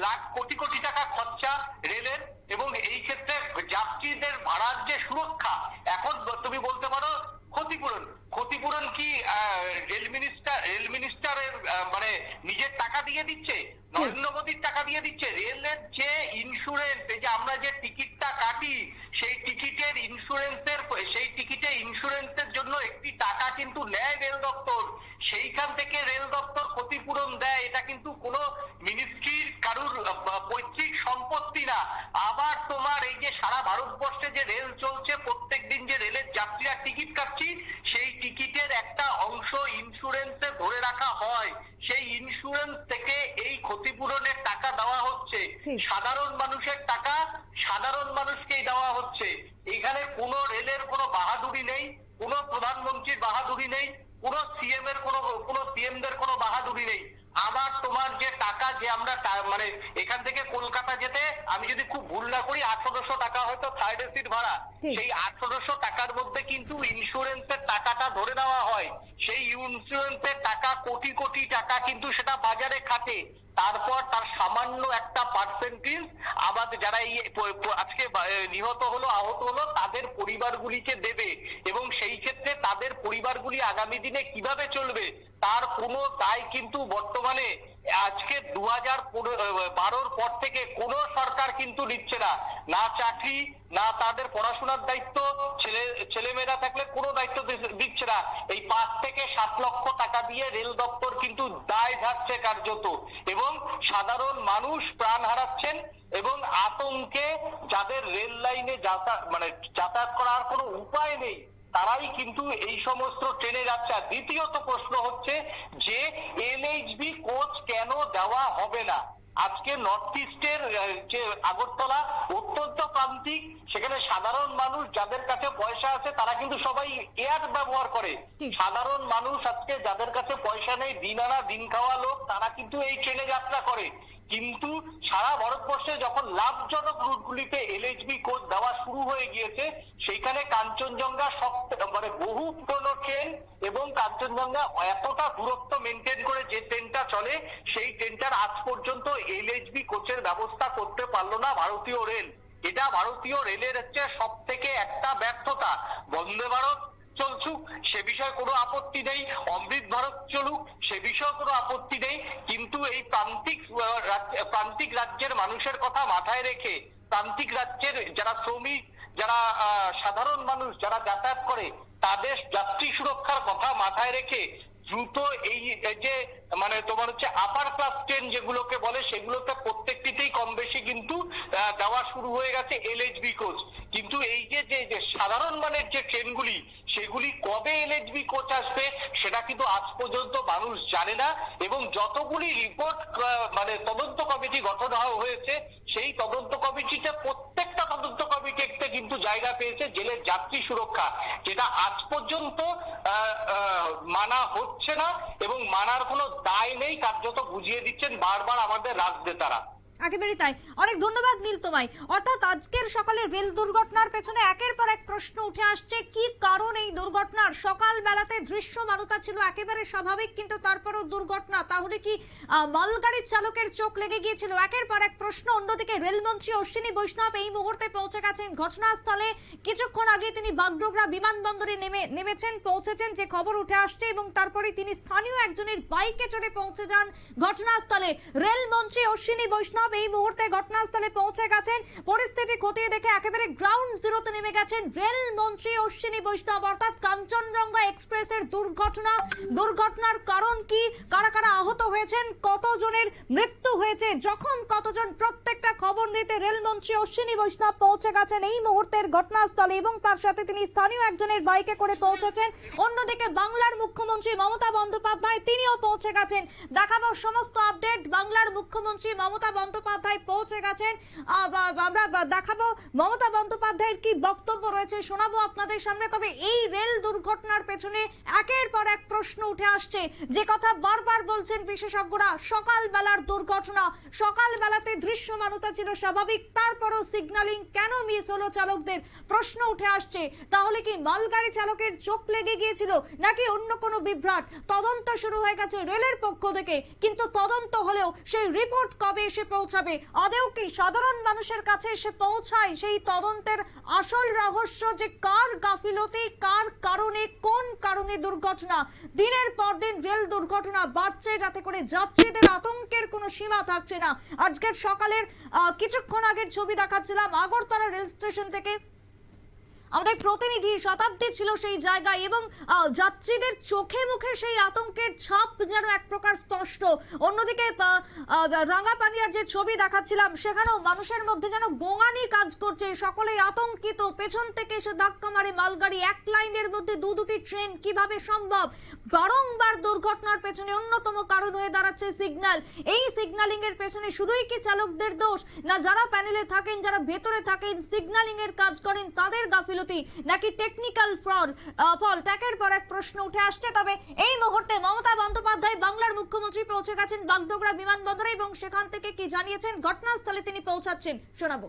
লাখ কোটি কোটি টাকা খরচা রেলের, এবং এই ক্ষেত্রে যাত্রীদের ভাড়ার যে সুরক্ষা, এখন তুমি বলতে পারো ক্ষতিপূরণ কি রেল মিনিস্টারের মানে নিজের টাকা দিয়ে দিচ্ছে, নরেন্দ্র মোদীর টাকা দিয়ে দিচ্ছে? রেলের যে ইন্স্যুরেন্স, এই যে আমরা যে টিকিটটা কাটি, সেই টিকিটের ইন্স্যুরেন্সের জন্য একটি টাকা কিন্তু নেয় রেল দপ্তর, সেইখান থেকে রেল দপ্তর ক্ষতিপূরণ দেয়। এটা কিন্তু কোনো মিনিস্ট্রির কারুর পৈতৃক সম্পত্তি না। আবার তোমার এই যে সারা ভারতবর্ষে যে রেল চলছে, প্রত্যেক দিন যে রেলের যাত্রীরা টিকিট কাটছি, সেই টিকিটের একটা অংশ ইন্স্যুরেন্সে ধরে রাখা হয়, সেই ইন্স্যুরেন্স থেকে এই ক্ষতিপূরণের টাকা দেওয়া হচ্ছে। সাধারণ মানুষের টাকা সাধারণ মানুষকেই দেওয়া হচ্ছে। এখানে কোনো রেলের কোনো বাহাদুরি নেই, কোনো প্রধানমন্ত্রীর বাহাদুরি নেই, কোনো সিএম এর কোনো পিএমদের কোনো বাহাদুরি নেই। আমার তোমার যে টাকা, যে আমরা মানে এখান থেকে কলকাতা যেতে, আমি যদি খুব ভুল না করি 1800 টাকা হয়তো থার্ড এসির ভাড়া, সেই 1800 টাকার মধ্যে কিন্তু ইন্স্যুরেন্সের টাকাটা ধরে নেওয়া হয়। সেই ইন্স্যুরেন্সের টাকা কোটি কোটি টাকা কিন্তু সেটা বাজারে খাটে, তারপর তার সামান্য একটা পার্সেন্টেজ আমাদের যারা এই আজকে নিহত হলো, আহত হলো, তাদের পরিবারগুলিকে দেবে, এবং সেই ক্ষেত্রে তাদের পরিবারগুলি আগামী দিনে কিভাবে চলবে তার কোনো দায় কিন্তু বর্তমানে আজকে 2012 পর থেকে কোনো সরকার কিন্তু নিচ্ছে না। না চাকরি, না তাদের পড়াশোনার দায়িত্ব, ছেলেমেয়েরা থাকলে কোনো দায়িত্ব দিচ্ছে না। এই 5 থেকে 7 লক্ষ টাকা দিয়ে রেল দপ্তর কিন্তু দায় ঝাড়ছে কার্যত, এবং সাধারণ মানুষ প্রাণ হারাচ্ছেন, এবং আতঙ্কে যাদের রেল লাইনে যাতায়াত করার কোনো উপায় নেই, তারাই কিন্তু এই সমস্ত ট্রেনে যাচ্ছে। আর দ্বিতীয়ত প্রশ্ন হচ্ছে যে এলএইচবি কোচ কেন দেওয়া হবে না? আজকে নর্থ ইস্টের যে আগরতলা অত্যন্ত প্রান্তিক, সেখানে সাধারণ মানুষ যাদের কাছে পয়সা আছে তারা কিন্তু সবাই এয়ার ব্যবহার করে। সাধারণ মানুষ আজকে যাদের কাছে পয়সা নেই, দিন আনা দিন খাওয়া লোক, তারা কিন্তু এই ট্রেনে যাত্রা করে। কিন্তু সারা ভারতবর্ষে যখন লাভজনক রুটগুলিতে এলএইচবি কোচ দেওয়া শুরু হয়ে গিয়েছে, সেইখানে কাঞ্চনজঙ্ঘা মানে বহু পুরনো ট্রেন, এবং কাঞ্চনজঙ্ঘা এতটা দূরত্ব মেনটেন করে যে ট্রেনটা চলে, সেই ট্রেনটার আজ পর্যন্ত এলএইচবি কোচের ব্যবস্থা করতে পারলো না ভারতীয় রেল। এটা ভারতীয় রেলের হচ্ছে সব থেকে একটা ব্যর্থতা। বন্দে ভারত চলছুক, সে বিষয়ে কোনো আপত্তি নেই, অমৃত ভারত চলুক, সে বিষয়ে কোনো আপত্তি নেই, কিন্তু এই প্রান্তিক রাজ্যের মানুষের কথা মাথায় রেখে, প্রান্তিক রাজ্যের যারা শ্রমিক, যারা সাধারণ মানুষ যারা যাতায়াত করে, তাদের যাত্রী সুরক্ষার কথা মাথায় রেখে দ্রুত এই যে মানে তোমার হচ্ছে আপার ক্লাস ট্রেন যেগুলোকে বলে, সেগুলোতে প্রত্যেকটিতেই কম বেশি কিন্তু দেওয়া শুরু হয়ে গেছে এলএইচবি কোচ। কিন্তু এই যে সাধারণ মানের যে ট্রেনগুলি, সেগুলি কবে এলএইচবি কোচ আসবে সেটা কিন্তু আজ পর্যন্ত মানুষ জানে না। এবং যতগুলি রিপোর্ট মানে তদন্ত কমিটি গঠন হয়েছে, সেই তদন্ত কমিটিতে প্রত্যেকটা তদন্ত কমিটিতে কিন্তু জায়গা পেয়েছে জেলের যাত্রী সুরক্ষা, যেটা আজ পর্যন্ত মানা হচ্ছে না এবং মানার কোনো দায় নেই, কার্যত বুঝিয়ে দিচ্ছেন বারবার আমাদের রাজনেতারা। একেবারে তাই। অনেক ধন্যবাদ নীল তোমায়। অর্থাৎ আজকের সকালে রেল দুর্ঘটনার পেছনে একের পর এক প্রশ্ন উঠে আসছে, কি কারণ এই দুর্ঘটনার? সকাল বেলাতে দৃশ্যমানতা ছিল একেবারে স্বাভাবিক, কিন্তু তারপরও দুর্ঘটনা। তাহলে কি মালগাড়ির চালকের চোখ লেগে গিয়েছিল? একের পর এক প্রশ্ন। অন্যদিকে রেলমন্ত্রী অশ্বিনী বৈষ্ণব এই মুহূর্তে পৌঁছে গেছেন ঘটনাস্থলে। কিছুক্ষণ আগে তিনি বাগডোগরা বিমানবন্দরে পৌঁছেছেন যে খবর উঠে আসছে, এবং তারপরে তিনি স্থানীয় একজনের বাইকে চড়ে পৌঁছে যান ঘটনাস্থলে। রেলমন্ত্রী অশ্বিনী বৈষ্ণব এই মুহূর্তে ঘটনাস্থলে পৌঁছে গেছেন। পরিস্থিতি খতিয়ে দেখে একেবারে গ্রাউন্ড জিরোতে নেমে গেছেন রেলমন্ত্রী অশ্বিনী বৈষ্ণব। অর্থাৎ কাঞ্চনজঙ্ঘা এক্সপ্রেসের দুর্ঘটনার কারণ কি, কারা কারা আহত হয়েছেন, কতজনের মৃত্যু হয়েছে, জখম কতজন, প্রত্যেকটা খবর নিতে রেলমন্ত্রী অশ্বিনী বৈষ্ণব পৌঁছে গেছেন এই মুহূর্তের ঘটনাস্থলে, এবং তার সাথে তিনি স্থানীয় একজনের বাইকে করে পৌঁছেছেন। অন্যদিকে বাংলার মুখ্যমন্ত্রী মমতা বন্দ্যোপাধ্যায় তিনিও পৌঁছে গেছেন। দেখাবো সমস্ত আপডেট। বাংলার মুখ্যমন্ত্রী মমতা বন্দ্যোপাধ্যায় পৌঁছে গেছেন। আমরা দেখাবো মমতা বন্দ্যোপাধ্যায়ের কি বক্তব্য রয়েছে, শোনাবো আপনাদের সামনে। তবে এই রেল দুর্ঘটনার পেছনে একের পর এক প্রশ্ন উঠে আসছে, যে কথা বারবার বলছেন বিশেষজ্ঞরা, সকালবেলার দুর্ঘটনা। সকালবেলাতে দৃশ্যমানতা ছিল স্বাভাবিক, তারপরও সিগন্যালিং কেন মিস হলো চালকদের? প্রশ্ন উঠে আসছে। তাহলে কি মালগাড়ি চালকের চোখ লেগে গিয়েছিল, নাকি অন্য কোনো বিভ্রাট? তদন্ত শুরু হয়ে গেছে রেলের পক্ষ থেকে, কিন্তু তদন্ত হলেও সেই রিপোর্ট কবে এসে পৌঁছাবে? আদৌ কি সাধারণ মানুষের কাছে এসে পৌঁছায় সেই তদন্তের আসল রহস্য, যে কার গাফিলতি, কার কারণে, কোন কারণে দুর্ঘটনা? দিনের পর দিন রেল দুর্ঘটনা বাড়ছে, যাতে করে যাত্রীদের আতঙ্কের কোনো সীমা থাকছে না। আজকের সকালের কিছুক্ষণ আগের ছবি দেখাচ্ছিলাম আগরতলা রেল স্টেশন থেকে। আমাদের প্রতিনিধি শতাব্দী ছিল সেই জায়গায়, এবং যাত্রীদের চোখে মুখে সেই আতঙ্কের ছাপ যেন এক প্রকার স্পষ্ট। অন্যদিকে রাঙ্গাপানিয়ার যে ছবি দেখাচ্ছিলাম, সেখানেও মানুষের মধ্যে যেন গোঙানি কাজ করছে, সকলেই আতঙ্কিত। পেছন থেকে এসে ধাক্কা মারে মালগাড়ি, এক লাইনের মধ্যে দুটি ট্রেন, কিভাবে সম্ভব? বারংবার দুর্ঘটনার পেছনে অন্যতম কারণ হয়ে দাঁড়াচ্ছে সিগন্যাল। এই সিগন্যালিং এর পেছনে শুধুই কি চালকদের দোষ, না যারা প্যানেলে থাকেন, যারা ভেতরে থাকেন, সিগন্যালিং এর কাজ করেন, তাদের গাফিলতি, নাকি টেকনিক্যাল ফল্ট? একের পর এক প্রশ্ন উঠে আসছে। তবে এই মুহূর্তে মমতা বন্দ্যোপাধ্যায় বাংলার মুখ্যমন্ত্রী পৌঁছে গেছেন বাগডোগরা বিমানবন্দরে, এবং সেখান থেকে কি জানিয়েছেন, ঘটনাস্থলে তিনি পৌঁছাচ্ছেন, শোনাবো।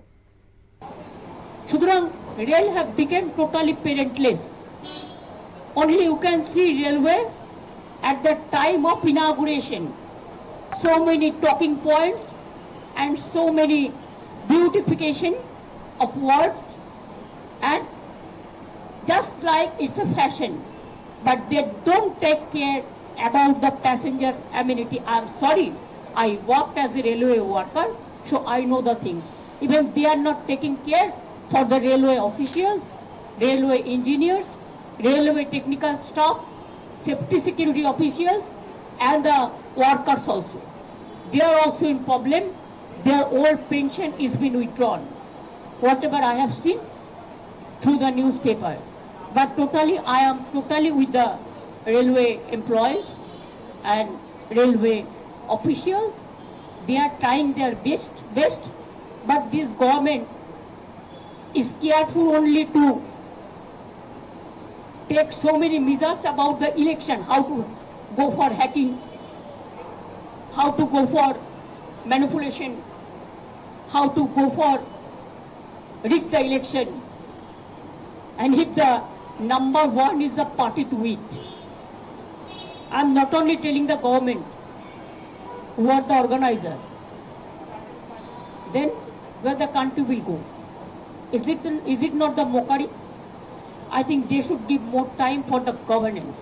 সুতরাং rail have became totally parentless. Only you can see railway at the time of inauguration. So many talking points and so many beautification of words, and just like it's a fashion, but they don't take care about the passenger amenity. I'm sorry, I worked as a railway worker, so I know the things. Even they are not taking care for the railway officials, railway engineers, railway technical staff, safety security officials, and the workers also. They are also in problem. Their old pension is being withdrawn. Whatever I have seen through the newspaper. But totally, I am totally with the railway employees and railway officials. They are trying their best, but this government is careful only to take so many measures about the election, how to go for hacking, how to go for manipulation, how to go for rig the election. And if the number one is the party to it, I'm not only telling the government who are the organizer, then where the country will go? Is it not the mockery? I think they should give more time for the governance,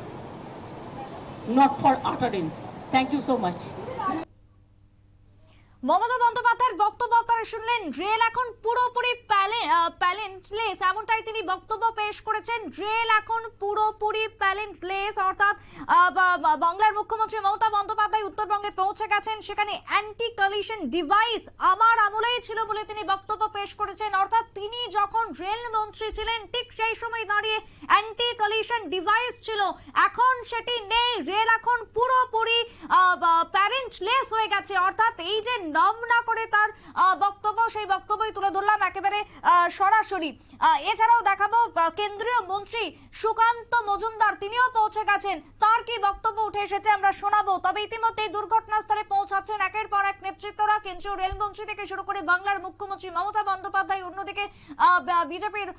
not for utterance. Thank you so much. Mamata বন্দ্যোপাধ্যায়ের বক্তব্য আপনারা শুনলেন। রেল এখন পুরোপুরি প্যালেন্টলেস, এমনটাই তিনি বক্তব্য পেশ করেছেন। রেল এখন পুরোপুরি প্যালেন্টলেস, অর্থাৎ বাংলার মুখ্যমন্ত্রী মমতা বন্দ্যোপাধ্যায় উত্তরবঙ্গে পৌঁছে গেছেন। সেখানে অ্যান্টি কলিশন ডিভাইস আমার আমলেই ছিল বলে তিনি বক্তব্য পেশ করেছেন। অর্থাৎ তিনি যখন রেল মন্ত্রী ছিলেন, ঠিক সেই সময় দাঁড়িয়ে অ্যান্টি কলিশন ডিভাইস ছিল, এখন সেটি নেই। রেল এখন পুরোপুরি প্যারেন্টলেস হয়ে গেছে। অর্থাৎ এই যে নাম না করে তার বক্তব্য, সেই সরাসরি। এছাড়াও দেখাবো কেন্দ্রীয় মন্ত্রী সুকান্ত মজুমদার, তিনিও পৌঁছে গেছেন, তার কি বক্তব্য উঠে এসেছে আমরা শোনাবো। তবে ইতিমধ্যে দুর্ঘটনাস্থলে পৌঁছাচ্ছেন একের পর এক নেতৃত্বরা, কেন্দ্রীয় রেলমন্ত্রী থেকে শুরু করে বাংলার মুখ্যমন্ত্রী মমতা বন্দ্যোপাধ্যায়, অন্যদিকে বিজেপির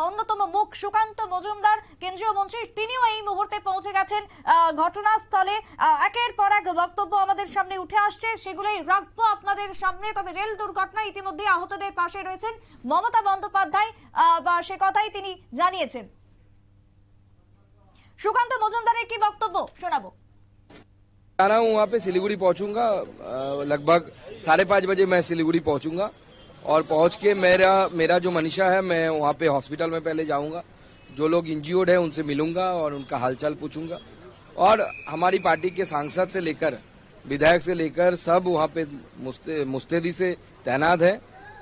অন্যতম মুখ সুকান্ত মজুমদার কেন্দ্রীয় মন্ত্রী, তিনিও এই মুহূর্তে পৌঁছে গেছেন ঘটনাস্থলে। একের পর এক বক্তব্য আমাদের সামনে উঠে আসছে, সেগুলোই রাখবো আপনাদের সামনে। তবে রেল দুর্ঘটনায় ইতিমধ্যে আহতদের পাশে রয়েছেন মমতা বন্দ্যোপাধ্যায়, সে কথাই তিনি জানিয়েছেন। সুকান্ত মজুমদারের কি বক্তব্য শোনাবো। आ रहा हूँ वहाँ पे सिलीगुड़ी पहुंचूंगा, लगभग 5:30 बजे मैं सिलीगुड़ी पहुंचूंगा और पहुंच के मेरा जो मनीषा है मैं वहाँ पे हॉस्पिटल में पहले जाऊंगा, जो लोग इंज्योर्ड है उनसे मिलूंगा और उनका हालचाल पूछूंगा। और हमारी पार्टी के सांसद से लेकर विधायक से लेकर सब वहाँ पे मुस्तैदी से तैनात है।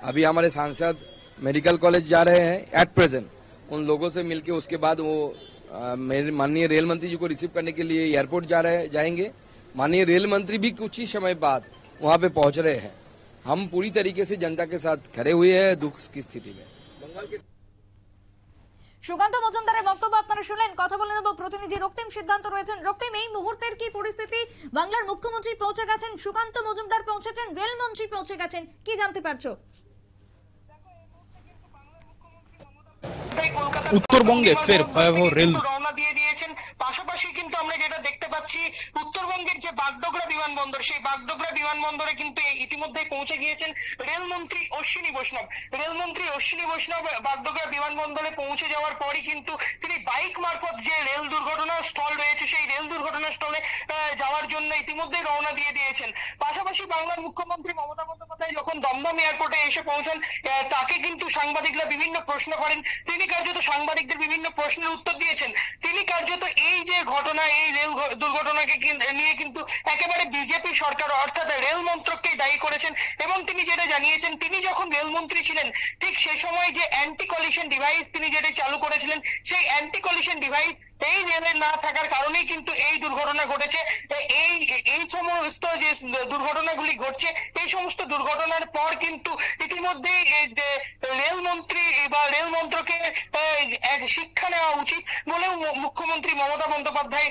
अभी हमारे सांसद मेडिकल कॉलेज जा रहे हैं एट प्रेजेंट, उन लोगों से मिलके उसके बाद वो मेरे माननीय रेल मंत्री जी को रिसीव करने के लिए एयरपोर्ट जाएंगे। माननीय रेल मंत्री भी कुछ ही समय बाद वहां पे पहुंच रहे हैं। हम पूरी तरीके से जनता के साथ खड़े हुए हैं दुख की स्थिति में। সুকান্ত মজুমদারের বক্তব্য আপনারা শুনলেন। কথা বলে নেব প্রতিনিধি রক্তিম সিদ্ধান্ত রয়েছেন। রক্তিম, এই মুহূর্তের কি পরিস্থিতি? বাংলার মুখ্যমন্ত্রী পৌঁছে গেছেন, সুকান্ত মজুমদার পৌঁছেছেন, রেলমন্ত্রী পৌঁছে গেছেন, কি জানতে পারছো? উত্তরবঙ্গে ফের ভয়াবহ রেল রওনা দিয়ে দিয়েছেন। পাশাপাশি কিন্তু আমরা যেটা দেখতে পাচ্ছি, উত্তরবঙ্গের যে বাগডোগরা বিমানবন্দর, সেই বাগডোগরা বিমানবন্দরে কিন্তু ইতিমধ্যে পৌঁছে গিয়েছেন রেলমন্ত্রী অশ্বিনী বৈষ্ণব। রেলমন্ত্রী অশ্বিনী বৈষ্ণব বাগডোগরা বিমানবন্দরে পৌঁছে যাওয়ার পরই কিন্তু তিনি বাইক মারফত যে রেল দুর্ঘটনা স্থল রয়েছে সেই রেল দুর্ঘটনা স্থলে যাওয়ার জন্য ইতিমধ্যে রওনা দিয়ে দিয়েছেন। পাশাপাশি বাংলার মুখ্যমন্ত্রী মমতা বন্দ্যোপাধ্যায় যখন দমদম এয়ারপোর্টে এসে পৌঁছান, তাকে কিন্তু সাংবাদিকরা বিভিন্ন প্রশ্ন করেন। তিনি কার্যত সাংবাদিকদের বিভিন্ন প্রশ্নের উত্তর দিয়েছেন। তিনি কার্যত এই যে ঘটনা, এই রেল দুর্ঘটনাকে নিয়ে কিন্তু একেবারে বিজেপি সরকার অর্থাৎ রেল মন্ত্রককে দায়ী করেছেন। এবং তিনি যেটা জানিয়েছেন, তিনি যখন রেলমন্ত্রী ছিলেন ঠিক সে সময় যে অ্যান্টি কলিশন ডিভাইস তিনি যেটা চালু করেছিলেন, সেই অ্যান্টি কলিশন ডিভাইস এই রেলের না থাকার কারণেই কিন্তু এই দুর্ঘটনা ঘটেছে। এই সমস্ত যে দুর্ঘটনাগুলি ঘটছে, এই সমস্ত দুর্ঘটনার পর কিন্তু ইতিমধ্যেই রেলমন্ত্রী বা রেল মন্ত্রকে এক শিক্ষা নেওয়া উচিত বলেও মুখ্যমন্ত্রী মমতা বন্দ্যোপাধ্যায়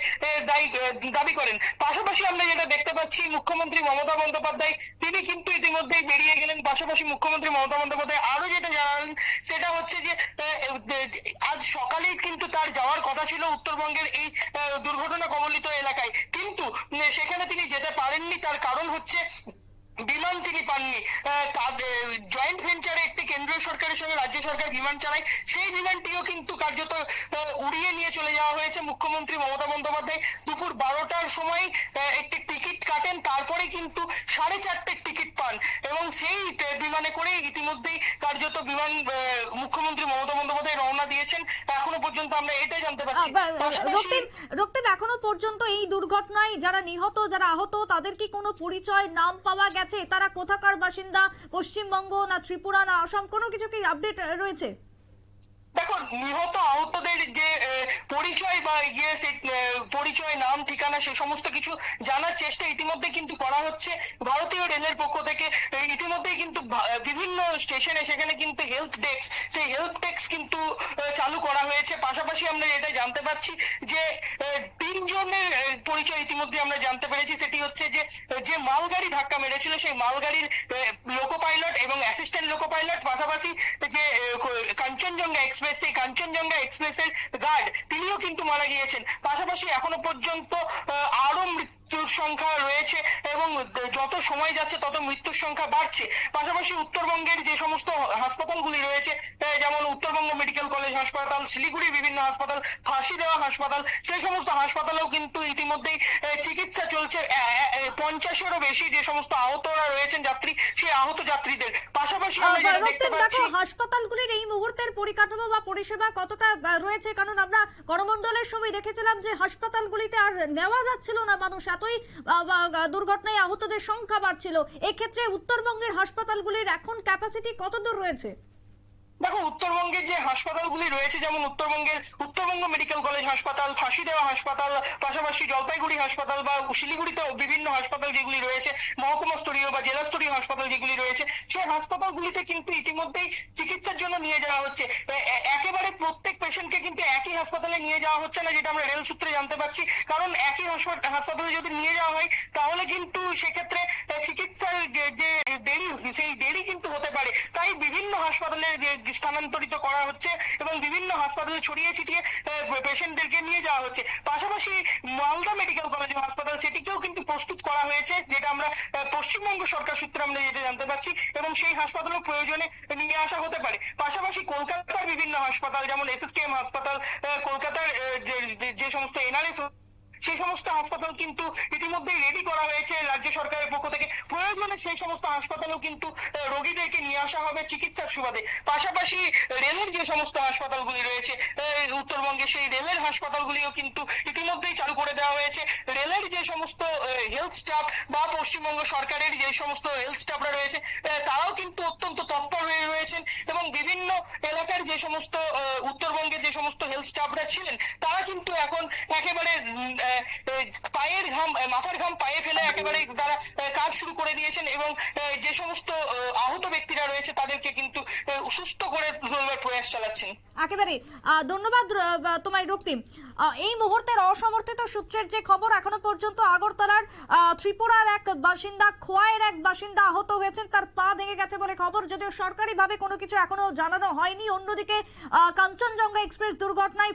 দাবি করেন। পাশাপাশি আমরা যেটা দেখতে পাচ্ছি, মুখ্যমন্ত্রী মমতা বন্দ্যোপাধ্যায় তিনি কিন্তু ইতিমধ্যেই বেরিয়ে গেলেন। পাশাপাশি মুখ্যমন্ত্রী মমতা বন্দ্যোপাধ্যায় আরো যেটা জানালেন সেটা হচ্ছে যে আজ সকালেই কিন্তু তার যাওয়ার কথা ছিল উত্তরবঙ্গের এই দুর্ঘটনা কবলিত এলাকায়, কিন্তু সেখানে তিনি যেতে পারেননি। তার কারণ হচ্ছে বিমান তিনি পাননি। জয়েন্ট ভেঞ্চারে একটি কেন্দ্রীয় সরকারের সঙ্গে রাজ্য সরকার বিমান চালায়, সেই বিমানটিও কিন্তু কার্যত উড়িয়ে নিয়ে চলে যাওয়া হয়েছে। মুখ্যমন্ত্রী মমতা বন্দ্যোপাধ্যায় দুপুর 12টার সময় একটি টিকিট কাটেন, তারপরে কিন্তু 4:30 টিকিট পান এবং সেই বিমানে করে ইতিমধ্যেই কার্যত বিমান মুখ্যমন্ত্রী মমতা বন্দ্যোপাধ্যায় রওনা দিয়েছেন। এখনো পর্যন্ত আমরা এটাই জানতে পারছি। রক্তিম, এখনো পর্যন্ত এই দুর্ঘটনায় যারা নিহত, যারা আহত, তাদের কি কোনো পরিচয়, নাম পাওয়া গেছে? তারা কোথাকার বাসিন্দা, পশ্চিমবঙ্গ না ত্রিপুরা না আসাম, কোনো কিছু কি আপডেট রয়েছে? দেখো, নিহত আহতদের যে পরিচয় বা পরিচয়, নাম, ঠিকানা, সে সমস্ত কিছু জানার চেষ্টা ইতিমধ্যে কিন্তু করা হচ্ছে ভারতীয় রেলের পক্ষ থেকে। ইতিমধ্যেই কিন্তু বিভিন্ন স্টেশনে সেখানে কিন্তু হেলথ ডেস্ক, সেই হেলথ ডেস্ক কিন্তু চালু করা হয়েছে। পাশাপাশি আমরা এটা জানতে পারছি যে 3 জনের পরিচয় ইতিমধ্যে আমরা জানতে পেরেছি। সেটি হচ্ছে যে মালগাড়ি ধাক্কা মেরেছিল সেই মালগাড়ির লোকো পাইলট এবং অ্যাসিস্ট্যান্ট লোকো পাইলট, পাশাপাশি যে কাঞ্চনজঙ্ঘা এক্সপ্রেস, সেই কাঞ্চনজঙ্ঘা এক্সপ্রেসের গার্ড তিনিও কিন্তু মারা গিয়েছেন। পাশাপাশি এখনো পর্যন্ত আরো মৃত্যুর সংখ্যা রয়েছে এবং যত সময় যাচ্ছে তত মৃত্যুর সংখ্যা বাড়ছে। পাশাপাশি উত্তরবঙ্গের যে সমস্ত হাসপাতালগুলি রয়েছে, যেমন উত্তরবঙ্গ মেডিকেল কলেজ হাসপাতাল, শিলিগুড়ি বিভিন্ন হাসপাতাল, ফাঁসি দেওয়া হাসপাতাল, সেই সমস্ত হাসপাতালেও কিন্তু ইতিমধ্যেই চিকিৎসা চলছে 50-এরও বেশি যে সমস্ত আহতরা রয়েছেন যাত্রী, সেই আহত যাত্রীদের। পাশাপাশি আমরা যেটা দেখতে পাচ্ছি, হাসপাতালগুলির এই মুহূর্তের পরিকাঠামো বা পরিষেবা কতটা রয়েছে? কারণ আমরা করমণ্ডলের সময় দেখেছিলাম যে হাসপাতালগুলিতে আর নেওয়া যাচ্ছিল না মানুষ, এতই দুর্ঘটনায় আহতদের সংখ্যা বাড়ছিল। এক্ষেত্রে উত্তরবঙ্গের হাসপাতালগুলির এখন ক্যাপাসিটি কতদূর রয়েছে? দেখো, উত্তরবঙ্গের যে হাসপাতালগুলি রয়েছে, যেমন উত্তরবঙ্গ মেডিকেল কলেজ হাসপাতাল, ফাঁসিদেওয়া হাসপাতাল, পাশাপাশি জলপাইগুড়ি হাসপাতাল বা শিলিগুড়িতে বিভিন্ন হাসপাতাল যেগুলি রয়েছে, মহকুমা স্তরীয় বা জেলা স্তরীয় হাসপাতাল যেগুলি রয়েছে, সেই হাসপাতালগুলিতে কিন্তু ইতিমধ্যেই চিকিৎসার জন্য নিয়ে যাওয়া হচ্ছে। একেবারে প্রত্যেক পেশেন্টকে কিন্তু একই হাসপাতালে নিয়ে যাওয়া হচ্ছে না, যেটা আমরা রেল সূত্রে জানতে পারছি। কারণ একই হাসপাতালে যদি নিয়ে যাওয়া হয় তাহলে কিন্তু সেক্ষেত্রে চিকিৎসার যে দেরি কিন্তু হতে পারে। তাই বিভিন্ন হাসপাতালে স্থানান্তরিত করা হচ্ছে এবং বিভিন্ন হাসপাতালে ছড়িয়ে ছিটিয়ে পেশেন্টদেরকে নিয়ে যাওয়া হচ্ছে। পাশাপাশি মালদা মেডিকেল কলেজ হাসপাতাল, সেটিকেও কিন্তু প্রস্তুত করা হয়েছে, যেটা আমরা পশ্চিমবঙ্গ সরকার সূত্রে আমরা যেটা জানতে পারছি, এবং সেই হাসপাতালও প্রয়োজনে নিয়ে আসা হতে পারে। পাশাপাশি কলকাতার বিভিন্ন হাসপাতাল, যেমন SSKM হাসপাতাল, কলকাতার যে সমস্ত NRS, সেই সমস্ত হাসপাতাল কিন্তু ইতিমধ্যেই রেডি করা হয়েছে রাজ্য সরকারের পক্ষ থেকে। প্রয়োজনে সেই সমস্ত হাসপাতালেও কিন্তু রোগীদেরকে নিয়ে আসা হবে চিকিৎসার সুবাদে। পাশাপাশি রেলের যে সমস্ত হাসপাতালগুলি রয়েছে উত্তরবঙ্গে, সেই রেলের হাসপাতালগুলিও কিন্তু ইতিমধ্যেই চালু করে দেওয়া হয়েছে। রেলের যে সমস্ত হেলথ স্টাফ বা পশ্চিমবঙ্গ সরকারের যে সমস্ত হেলথ স্টাফরা রয়েছে, তারাও কিন্তু অত্যন্ত তৎপর হয়ে রয়েছেন এবং বিভিন্ন এলাকার যে সমস্ত উত্তরবঙ্গের যে সমস্ত হেলথ স্টাফরা ছিলেন, তারা কিন্তু এখন একেবারে পায়ের ঘাম, মাথার ঘাম পায়ে ফেলে একেবারে তারা কাজ শুরু করে দিয়েছেন এবং যে সমস্ত আহত ব্যক্তিরা রয়েছে তাদেরকে কিন্তু সুস্থ করে তোলার প্রয়াস চালাচ্ছেন। একেবারে ধন্যবাদ তোমায় রক্তিম। এই মুহূর্তের অসমর্থিত সূত্রের যে খবর, এখনো পর্যন্ত আগরতলার ত্রিপুরার এক বাসিন্দা, খোয়াইয়ের এক বাসিন্দা আহত হয়েছেন, তার পা ভেঙে গেছে বলে খবর, যদিও সরকারিভাবে কোনো কিছু এখনো জানানো হয়নি। অন্যদিকে কাঞ্চনজঙ্ঘা এক্সপ্রেস দুর্ঘটনায়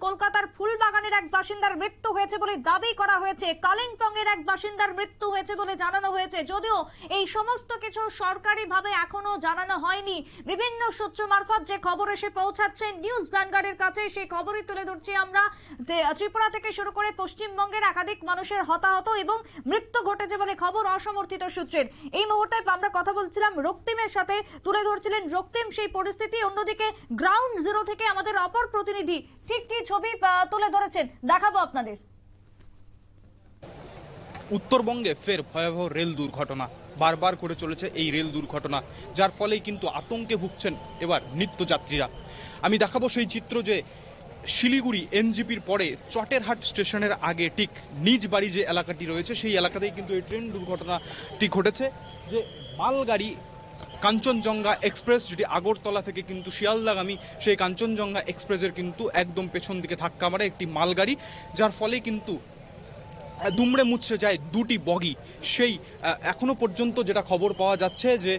কলকাতার ফুলবাগানের এক বাসিন্দার মৃত্যু হয়েছে বলে দাবি করা হয়েছে। কালিম্পং এর এক বাসিন্দার মৃত্যু হয়েছে বলে জানানো হয়েছে, যদিও এই সমস্ত কিছু সরকারিভাবে এখনো জানানো হয়নি। বিভিন্ন সূত্র মারফত যে খবর এসে পৌঁছাচ্ছে নিউজ ভ্যানগার্ডের কাছে, সেই খবরই তুলে ধরছি আমরা। ত্রিপুরা থেকে শুরু করে পশ্চিমবঙ্গের একাধিক মানুষের হতাহত এবং মৃত্যু ঘটেছে বলে খবর অসমর্থিত সূত্রের। এই মুহূর্তে আমরা কথা বলছিলাম রক্তিমের সাথে, তুলে ধরছিলেন রক্তিম সেই পরিস্থিতি। অন্যদিকে গ্রাউন্ড জিরো থেকে আমাদের অপর প্রতিনিধি ঠিক কি ছবি তুলে ধরেছেন দেখাবো আপনাদের। উত্তরবঙ্গে ফের ভয়াবহ রেল দুর্ঘটনা, বারবার করে চলেছে এই রেল দুর্ঘটনা, যার ফলেই কিন্তু আতঙ্কে ভুগছেন এবার নিত্যযাত্রীরা। আমি দেখাবো সেই চিত্র যে শিলিগুড়ি NGPর পরে চটেরহাট স্টেশনের আগে ঠিক নিজ বাড়ি যে এলাকাটি রয়েছে, সেই এলাকাতেই কিন্তু এই ট্রেন দুর্ঘটনাটি ঘটেছে। যে মালগাড়ি কাঞ্চনজঙ্ঘা এক্সপ্রেস, যেটি আগরতলা থেকে কিন্তু শিয়ালদাগামী, সেই কাঞ্চনজঙ্ঘা এক্সপ্রেসের কিন্তু একদম পেছন দিকে ধাক্কা মারে একটি মালগাড়ি, যার ফলে কিন্তু দুমড়ে মুচড়ে যায় দুটি বগি। সেই এখনো পর্যন্ত যেটা খবর পাওয়া যাচ্ছে যে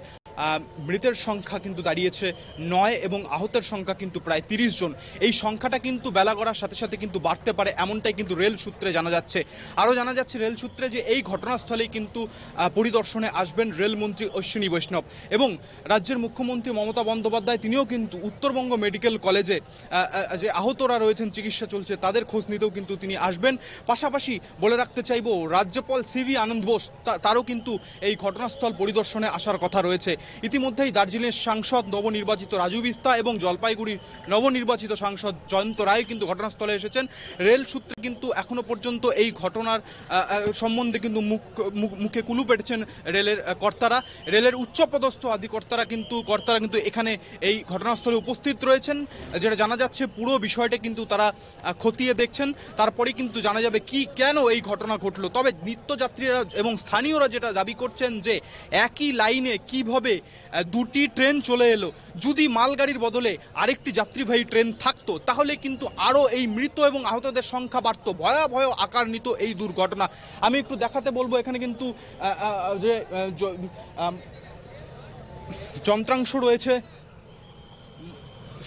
মৃতের সংখ্যা কিন্তু দাঁড়িয়েছে 9 এবং আহতের সংখ্যা কিন্তু প্রায় 30 জন। এই সংখ্যাটা কিন্তু বেলা গড়ার সাথে সাথে কিন্তু বাড়তে পারে, এমনটাই কিন্তু রেল সূত্রে জানা যাচ্ছে। আরও জানা যাচ্ছে রেল সূত্রে যে এই ঘটনাস্থলেই কিন্তু পরিদর্শনে আসবেন রেলমন্ত্রী অশ্বিনী বৈষ্ণব এবং রাজ্যের মুখ্যমন্ত্রী মমতা বন্দ্যোপাধ্যায়, তিনিও কিন্তু উত্তরবঙ্গ মেডিকেল কলেজে যে আহতরা রয়েছেন, চিকিৎসা চলছে, তাদের খোঁজ নিতেও কিন্তু তিনি আসবেন। পাশাপাশি বলে রাখতে চাইব, রাজ্যপাল CV আনন্দ বোস তারও কিন্তু এই ঘটনাস্থল পরিদর্শনে আসার কথা রয়েছে। ইতিমধ্যেই দার্জিলিংয়ের সাংসদ নবনির্বাচিত রাজু বিস্তা এবং জলপাইগুড়ির নবনির্বাচিত সাংসদ জয়ন্ত রায় কিন্তু ঘটনাস্থলে এসেছেন। রেল সূত্রে কিন্তু এখনো পর্যন্ত এই ঘটনার সম্বন্ধে কিন্তু মুখে কুলু পেটেছেন রেলের কর্তারা, রেলের উচ্চপদস্থ কর্তারা কিন্তু এখানে এই ঘটনাস্থলে উপস্থিত রয়েছেন। যেটা জানা যাচ্ছে পুরো বিষয়টা কিন্তু তারা খতিয়ে দেখছেন, তারপরে কিন্তু জানা যাবে কেন এই ঘটনা ঘটলো। তবে নিত্যযাত্রীরা এবং স্থানীয়রা যেটা দাবি করছেন যে একই লাইনে কিভাবে দুটি ট্রেন চলে এলো, যদি মালগাড়ির বদলে আরেকটি যাত্রীবাহী ট্রেন থাকতো তাহলে কিন্তু আরো এই মৃত এবং আহতদের সংখ্যা বাড়তো, ভয়াবহ আকার নিত এই দুর্ঘটনা। আমি একটু দেখাতে বলবো, এখানে কিন্তু যে যন্ত্রাংশ রয়েছে,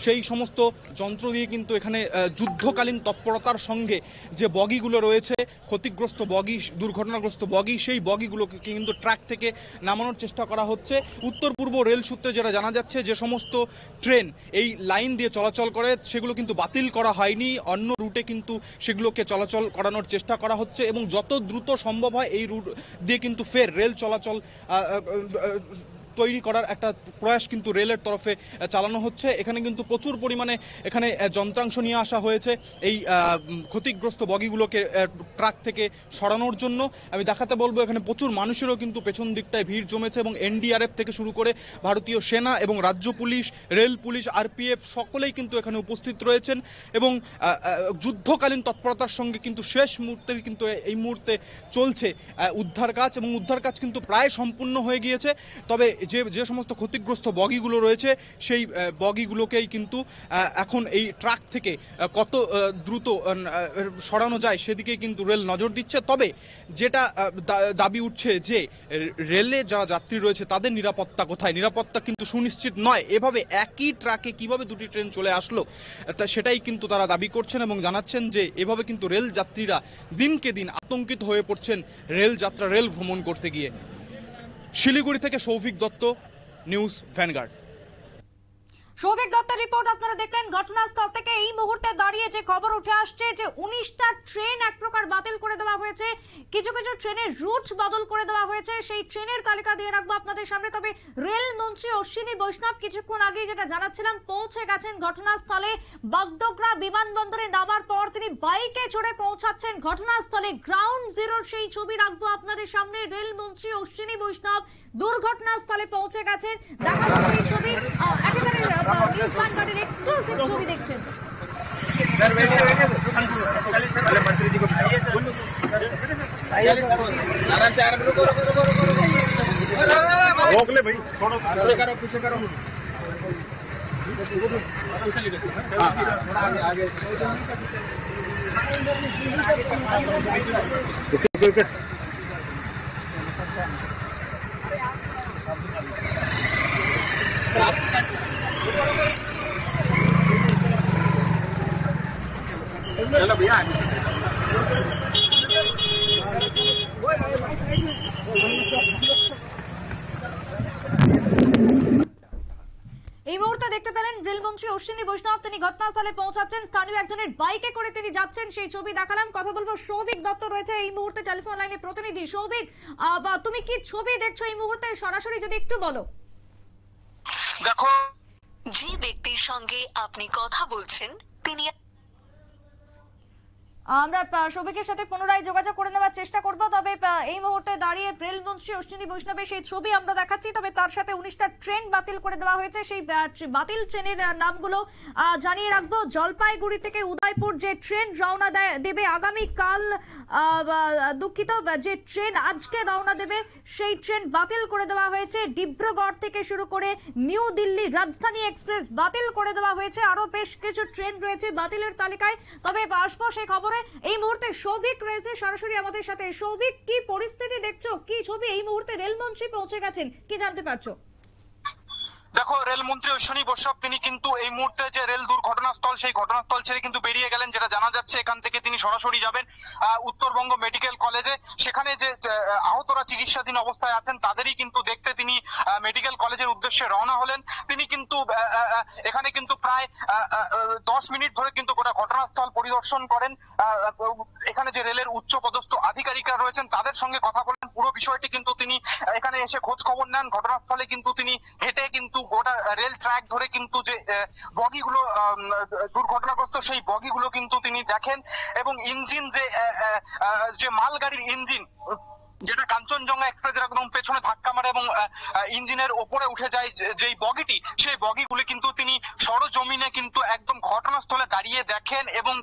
সেই সমস্ত যন্ত্র দিয়ে কিন্তু এখানে যুদ্ধকালীন তৎপরতার সঙ্গে যে বগিগুলো রয়েছে, ক্ষতিগ্রস্ত বগি, দুর্ঘটনাগ্রস্ত বগি, সেই বগিগুলোকে কিন্তু ট্র্যাক থেকে নামানোর চেষ্টা করা হচ্ছে। উত্তর পূর্ব রেল সূত্রে যেটা জানা যাচ্ছে, যে সমস্ত ট্রেন এই লাইন দিয়ে চলাচল করে সেগুলো কিন্তু বাতিল করা হয়নি, অন্য রুটে কিন্তু সেগুলোকে চলাচল করানোর চেষ্টা করা হচ্ছে এবং যত দ্রুত সম্ভব হয় এই রুট দিয়ে কিন্তু ফের রেল চলাচল তৈরি করার একটা প্রয়াস কিন্তু রেলের তরফে চালানো হচ্ছে। এখানে কিন্তু প্রচুর পরিমাণে এখানে যন্ত্রাংশ নিয়ে আসা হয়েছে এই ক্ষতিগ্রস্ত বগিগুলোকে ট্রাক থেকে সরানোর জন্য। আমি দেখাতে বলবো এখানে প্রচুর মানুষেরও কিন্তু পেছন দিকটায় ভিড় জমেছে এবং এনডিআরএফ থেকে শুরু করে ভারতীয় সেনা এবং রাজ্য পুলিশ, রেল পুলিশ, আরপিএফ সকলেই কিন্তু এখানে উপস্থিত রয়েছেন এবং যুদ্ধকালীন তৎপরতার সঙ্গে কিন্তু শেষ মুহূর্তে কিন্তু এই মুহূর্তে চলছে উদ্ধার কাজ এবং উদ্ধার কাজ কিন্তু প্রায় সম্পূর্ণ হয়ে গিয়েছে। তবে যে সমস্ত ক্ষতিগ্রস্ত বগিগুলো রয়েছে সেই বগিগুলোকেই কিন্তু এখন এই ট্রাক থেকে কত দ্রুত সরানো যায় সেদিকে কিন্তু রেল নজর দিচ্ছে। তবে যেটা দাবি উঠছে যে রেলে যারা যাত্রী রয়েছে তাদের নিরাপত্তা কোথায়, নিরাপত্তা কিন্তু সুনিশ্চিত নয়। এভাবে একই ট্রাকে কিভাবে দুটি ট্রেন চলে আসলো সেটাই কিন্তু তারা দাবি করছেন এবং জানাচ্ছেন যে এভাবে কিন্তু রেল যাত্রীরা দিনকে দিন আতঙ্কিত হয়ে পড়ছেন রেল যাত্রা, রেল ভ্রমণ করতে গিয়ে। শিলিগুড়ি থেকে সৌভিক দত্ত, নিউজ ভ্যানগার্ড। সৌভিক দত্তের রিপোর্ট আপনারা দেখলেন। ঘটনাস্থল থেকে এই মুহূর্তে দাঁড়িয়ে যে খবর উঠে আসছে যে 19টা ট্রেন এক প্রকার বাতিল করে দেওয়া হয়েছে, কিছু কিছু ট্রেনের রুট বদল করে দেওয়া হয়েছে। সেই ট্রেনের তালিকা দিয়ে রাখবো আপনাদের সামনে। তবে রেল মন্ত্রী অশ্বিনী বৈষ্ণব কিছুক্ষণ আগে যেটা জানাচ্ছিলাম পৌঁছে গেছেন ঘটনাস্থলে। বাগডোগরা বিমানবন্দরে নামার পর তিনি বাইকে চড়ে পৌঁছাচ্ছেন ঘটনাস্থলে। গ্রাউন্ড জিরোর সেই ছবি রাখবো আপনাদের সামনে। রেল মন্ত্রী অশ্বিনী বৈষ্ণব দুর্ঘটনাস্থলে পৌঁছে গেছেন। দেখাবো সেই ছবি, একেবারে নিউজ ভ্যানগার্ডের এক্সক্লুসিভ ছবি দেখছেন। चलो भैया এই মুহূর্তে দেখতে পেলেন রেলমন্ত্রী অশ্বিনী বৈষ্ণব, তিনি ঘটনাস্থলে পৌঁছাচ্ছেন। স্থানীয় একজনের বাইকে করে তিনি যাচ্ছেন, সেই ছবি দেখালাম। কথা বলবো সৌভিক দত্ত রয়েছে এই মুহূর্তে টেলিফোন লাইনে প্রতিনিধি। সৌভিক, তুমি কি ছবি দেখছো এই মুহূর্তে সরাসরি, যদি একটু বলো। দেখো, যে ব্যক্তির সঙ্গে আপনি কথা বলছেন তিনি, আমরা সৌভিকের সাথে পুনরায় যোগাযোগ করে নেওয়ার চেষ্টা করব। তবে এই মুহূর্তে দাঁড়িয়ে রেলমন্ত্রী অশ্বিনী বৈষ্ণবের সেই ছবি আমরা দেখাচ্ছি। তবে তার সাথে 19টা ট্রেন বাতিল করে দেওয়া হয়েছে। সেই বাতিল ট্রেনের নামগুলো জানিয়ে রাখবো। জলপাইগুড়ি থেকে উদয়পুর যে ট্রেন রওনা দেবে আগামীকাল, দুঃখিত, যে ট্রেন আজকে রওনা দেবে সেই ট্রেন বাতিল করে দেওয়া হয়েছে। ডিব্রুগড় থেকে শুরু করে নিউ দিল্লি রাজধানী এক্সপ্রেস বাতিল করে দেওয়া হয়েছে। আরো বেশ কিছু ট্রেন রয়েছে বাতিলের তালিকায়। তবে আসবো সেই খবরে। এই মুহূর্তে সৌভিক রয়েছে সরাসরি আমাদের সাথে। সৌভিক, কি পরিস্থিতি দেখছো, কি ছবি এই মুহূর্তে রেলমন্ত্রী পৌঁছে গেছেন, কি জানতে পারছো? দেখো, রেলমন্ত্রী অশ্বিনী বৈষ্ণব তিনি কিন্তু এই মুহূর্তে যে রেল দুর্ঘটনাস্থল সেই ঘটনাস্থল ছেড়ে কিন্তু বেরিয়ে গেলেন। যেটা জানা যাচ্ছে এখান থেকে তিনি সরাসরি যাবেন উত্তরবঙ্গ মেডিকেল কলেজে। সেখানে যে আহতরা চিকিৎসাধীন অবস্থায় আছেন তাদেরই কিন্তু দেখতে তিনি মেডিকেল কলেজের উদ্দেশ্যে রওনা হলেন। তিনি কিন্তু এখানে কিন্তু প্রায় 10 মিনিট ধরে কিন্তু গোটা ঘটনাস্থল পরিদর্শন করেন। এখানে যে রেলের উচ্চ পদস্থ আধিকারিকরা রয়েছেন তাদের সঙ্গে কথা বলেন। পুরো বিষয়টি কিন্তু তিনি এখানে এসে খোঁজ খবর নেন। ঘটনাস্থলে কিন্তু তিনি হেঁটে কিন্তু গোটা রেল ট্র্যাক ধরে কিন্তু যে বগিগুলো দুর্ঘটনাগ্রস্ত সেই বগিগুলো কিন্তু তিনি দেখেন এবং ইঞ্জিন যে মালগাড়ির ইঞ্জিন যেটা কাঞ্চনজঙ্ঘা এক্সপ্রেসের একদম পেছনে ধাক্কা মারে এবং ইঞ্জিনের ওপরে উঠে যায় যেই বগিটি, সেই বগিগুলি কিন্তু তিনি সরজমিনে কিন্তু একদম ঘটনাস্থলে দাঁড়িয়ে দেখেন এবং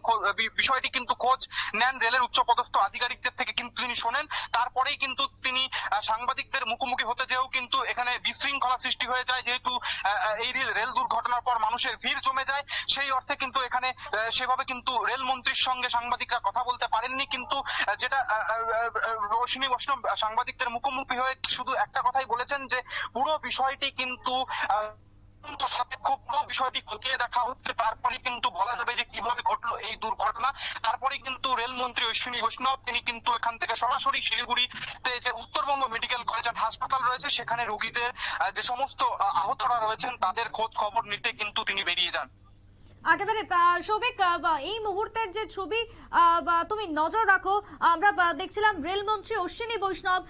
বিষয়টি কিন্তু খোঁজ নেন রেলের উচ্চপদস্থ আধিকারিকদের থেকে কিন্তু তিনি শোনেন। তারপরেই কিন্তু তিনি সাংবাদিকদের মুখোমুখি হতে যেও কিন্তু এখানে বিশৃঙ্খলা সৃষ্টি হয়ে যায়। যেহেতু এই রেল দুর্ঘটনার পর মানুষের ভিড় জমে যায়, সেই অর্থে কিন্তু এখানে সেভাবে কিন্তু রেলমন্ত্রীর সঙ্গে সাংবাদিকরা কথা বলতে পারেননি। কিন্তু যেটা অশ্বিনী সাংবাদিকদের মুখোমুখি হয়ে শুধু একটা কথাই বলেছেন যে পুরো বিষয়টি কিন্তু সাপেক্ষ, পুরো বিষয়টি খতিয়ে দেখা হচ্ছে, তারপরে কিন্তু বলা যাবে যে কিভাবে ঘটলো এই দুর্ঘটনা। তারপরে কিন্তু রেলমন্ত্রী অশ্বিনী বৈষ্ণব তিনি কিন্তু এখান থেকে সরাসরি শিলিগুড়িতে যে উত্তরবঙ্গ মেডিকেল কলেজ অ্যান্ড হাসপাতাল রয়েছে সেখানে রোগীদের যে সমস্ত আহতরা রয়েছেন তাদের খোঁজ খবর নিতে কিন্তু তিনি বেরিয়ে যান। একেবারে সৌভিক, এই মুহূর্তের যে ছবি তুমি নজর রাখো, আমরা দেখছিলাম রেলমন্ত্রী অশ্বিনী বৈষ্ণব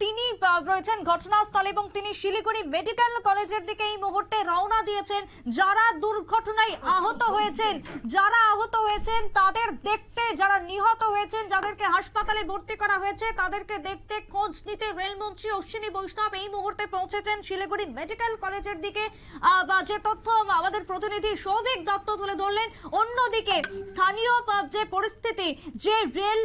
তিনি রয়েছেন ঘটনাস্থলে এবং তিনি শিলিগুড়ি মেডিকেল কলেজের দিকে এই মুহূর্তে রওনা দিয়েছেন। যারা দুর্ঘটনায় আহত হয়েছেন তাদের দেখতে, যারা নিহত হয়েছেন, যাদেরকে হাসপাতালে ভর্তি করা হয়েছে তাদেরকে দেখতে, খোঁজ নিতে রেলমন্ত্রী অশ্বিনী বৈষ্ণব এই মুহূর্তে পৌঁছেছেন শিলিগুড়ি মেডিকেল কলেজের দিকে। যে তথ্য আমাদের প্রতিনিধি সৌভিক দত্ত তুলে ধরলেন। অন্যদিকে স্থানীয় যে পরিস্থিতি, যে রেল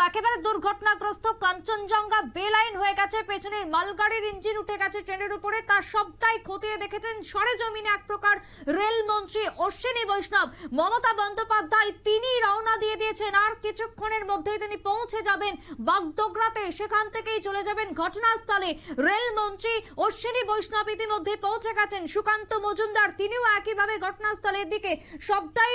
একেবারে দুর্ঘটনাগ্রস্ত কাঞ্চনজঙ্ঘা বেলাইন হয়ে গেছে, পেছনের মালগাড়ির ইঞ্জিন উঠে গেছে ট্রেনের উপরে, তার সবটাই খতিয়ে দেখেছেন সরেজমিনে এক প্রকার রেলমন্ত্রী অশ্বিনী বৈষ্ণব। মমতা বন্দ্যোপাধ্যায় তিনি রওনা দিয়ে দিয়েছেন, আর কিছুক্ষণের মধ্যেই তিনি পৌঁছে যাবেন বাগডোগরাতে, সেখান থেকেই চলে যাবেন ঘটনাস্থলে। রেলমন্ত্রী অশ্বিনী বৈষ্ণব ইতিমধ্যে পৌঁছে গেছেন। সুকান্ত মজুমদার তিনিও একইভাবে ঘটনাস্থলের দিকে। সবটাই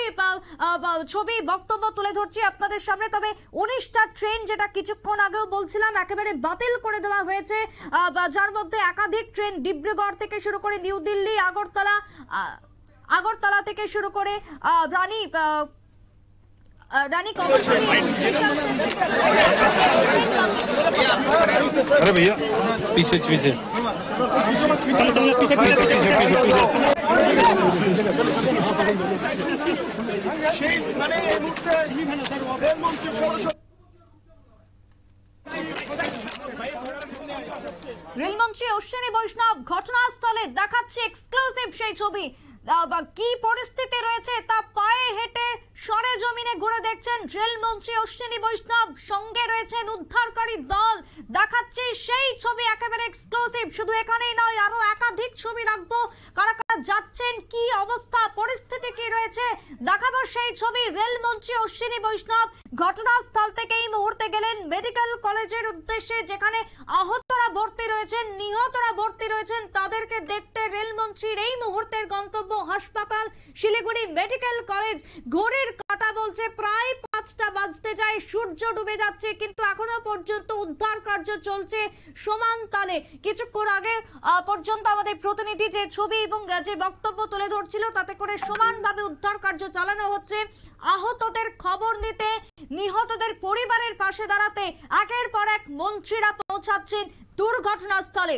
ছবি বক্তব্য তুলে ধরছি আপনাদের সামনে। তবে 19টা ট্রেন, যেটা কিছুক্ষণ আগেও বলছিলাম, একেবারে বাতিল করে দেওয়া হয়েছে, যার মধ্যে একাধিক ট্রেন ডিব্রুগড় থেকে শুরু করে নিউ দিল্লি, আগরতলা থেকে শুরু করে রানী अरे भैया पीछे पीछे রেলমন্ত্রী অশ্বিনী বৈষ্ণব ঘটনাস্থলে দেখাচ্ছে এক্সক্লুসিভ সেই ছবি। কি পরিস্থিতি রয়েছে তা পায়ে হেঁটে সরেজমিনে ঘুরে দেখছেন রেলমন্ত্রী অশ্বিনী বৈষ্ণব, সঙ্গে রয়েছেন উদ্ধারকারী দল। দেখাচ্ছে সেই ছবি একেবারে এক্সক্লুসিভ। শুধু এখানেই নয়, আরো একাধিক ছবি রাখবো, কারা কারা যাচ্ছেন, কি অবস্থা, পরিস্থিতি কি রয়েছে দেখাবো সেই ছবি। রেলমন্ত্রী অশ্বিনী বৈষ্ণব ঘটনাস্থল থেকে এই মুহূর্তে গেলেন মেডিকেল কলেজের উদ্দেশ্যে, যেখানে আহতরা ভর্তি রয়েছেন, নিহতরা ভর্তি রয়েছেন, তাদেরকে দেখতে রেলমন্ত্রীর এই মুহূর্তের গন্তব্য হাসপাতাল শিলিগুড়ি মেডিকেল কলেজ। ঘড়ির কাঁটা বলছে প্রায় 5টা বাজতে যায়, সূর্য ডুবে যাচ্ছে, কিন্তু এখনো পর্যন্ত উদ্ধার কার্য চলছে সমান তালে। কিছুক্ষণ আগে পর্যন্ত আমাদের প্রতিনিধি যে ছবি এবং যে বক্তব্য তুলে ধরছিল, তাতে করে সমানভাবে উদ্ধার কার্য চালানো হচ্ছে। আহতদের খবর নিতে, নিহতদের পরিবারের পাশে দাঁড়াতে একের পর এক মন্ত্রীরা পৌঁছাচ্ছেন দুর্ঘটনাস্থলে।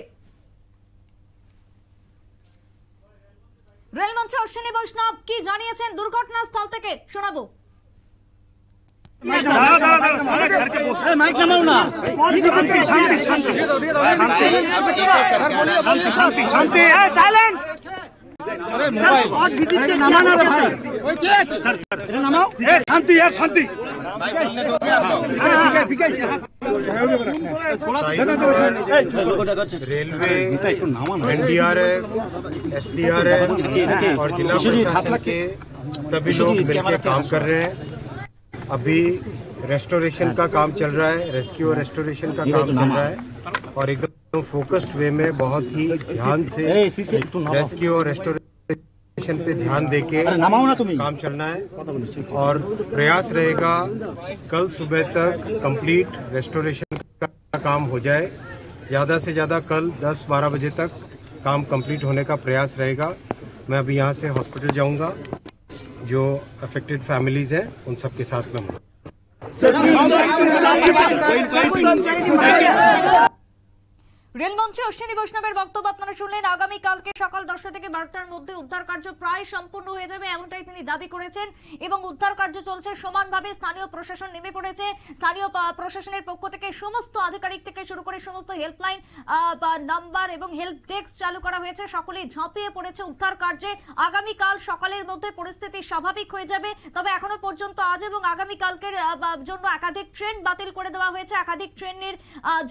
রেলমন্ত্রী অশ্বিনী বৈষ্ণব কি জানিয়েছেন দুর্ঘটনাস্থল থেকে শোনাবো। रेलवे, एनडीआरएफ, एसडीआरएफ और जिला प्रशासन के सभी लोग मिलकर काम कर रहे हैं। अभी रेस्टोरेशन का काम चल रहा है, रेस्क्यू और रेस्टोरेशन का काम चल रहा है, और एकदम फोकस्ड वे में बहुत ही ध्यान से रेस्क्यू और रेस्टोरेशन पे ध्यान देके काम चलना है। और प्रयास रहेगा कल सुबह तक कंप्लीट रेस्टोरेशन का काम हो जाए। ज्यादा से ज्यादा कल 10-12 बजे तक काम कंप्लीट होने का प्रयास रहेगा। मैं अभी यहाँ से हॉस्पिटल जाऊंगा, जो अफेक्टेड फैमिलीज हैं उन सबके साथ में हूँ। রেলমন্ত্রী অশ্বিনী বৈষ্ণবের বক্তব্য আপনারা শুনলেন। আগামীকালকে সকাল 10টা থেকে 12টার মধ্যে উদ্ধার কার্য প্রায় সম্পূর্ণ হয়ে যাবে, এমনটাই তিনি দাবি করেছেন, এবং উদ্ধার কার্য চলছে সমানভাবে। স্থানীয় প্রশাসন নেমে পড়েছে, স্থানীয় প্রশাসনের পক্ষ থেকে সমস্ত আধিকারিক থেকে শুরু করে সমস্ত হেল্পলাইন নাম্বার এবং হেল্প ডেস্ক চালু করা হয়েছে, সকলেই ঝাঁপিয়ে পড়েছে উদ্ধার কার্যে। আগামীকাল সকালের মধ্যে পরিস্থিতি স্বাভাবিক হয়ে যাবে। তবে এখনো পর্যন্ত আজ এবং আগামীকালকের জন্য একাধিক ট্রেন বাতিল করে দেওয়া হয়েছে, একাধিক ট্রেনের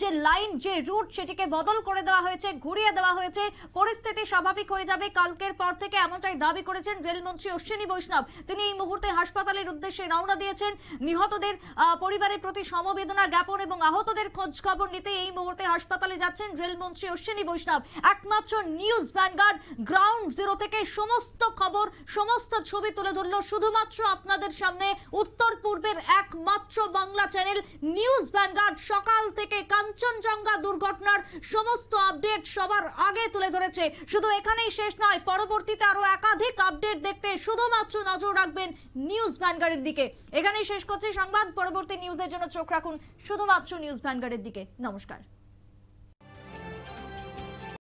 যে লাইন, যে রুট, সেটিকে বদল করে দেওয়া হয়েছে, ঘুরিয়ে দেওয়া হয়েছে। পরিস্থিতি স্বাভাবিক হয়ে যাবে কালকের পর থেকে, এমনটাই দাবি করেছেন রেলমন্ত্রী অশ্বিনী বৈষ্ণব। তিনি এই মুহূর্তে হাসপাতালের উদ্দেশ্যে রওনা দিয়েছেন। নিহতদের পরিবারের প্রতি সমবেদনা জ্ঞাপন এবং আহতদের খোঁজ খবর নিতে এই মুহূর্তে হাসপাতালে যাচ্ছেন রেলমন্ত্রী অশ্বিনী বৈষ্ণব। একমাত্র নিউজ ভ্যানগার্ড গ্রাউন্ড জিরো থেকে সমস্ত খবর, সমস্ত ছবি তুলে ধরলো শুধুমাত্র আপনাদের সামনে উত্তর পূর্বের একমাত্র বাংলা চ্যানেল নিউজ ভ্যানগার্ড। সকাল থেকে কাঞ্চনজঙ্ঘা দুর্ঘটনার সমস্ত আপডেট সবার আগে তুলে ধরেছে। শুধু এখানেই শেষ নয়, পরবর্তীতে আরো একাধিক আপডেট দেখতে শুধুমাত্র নজর রাখবেন নিউজ ভ্যানগার্ডের দিকে। এখানেই শেষ করছি সংবাদ। পরবর্তী নিউজের জন্য চোখ রাখুন শুধুমাত্র নিউজ ভ্যানগার্ডের দিকে। নমস্কার।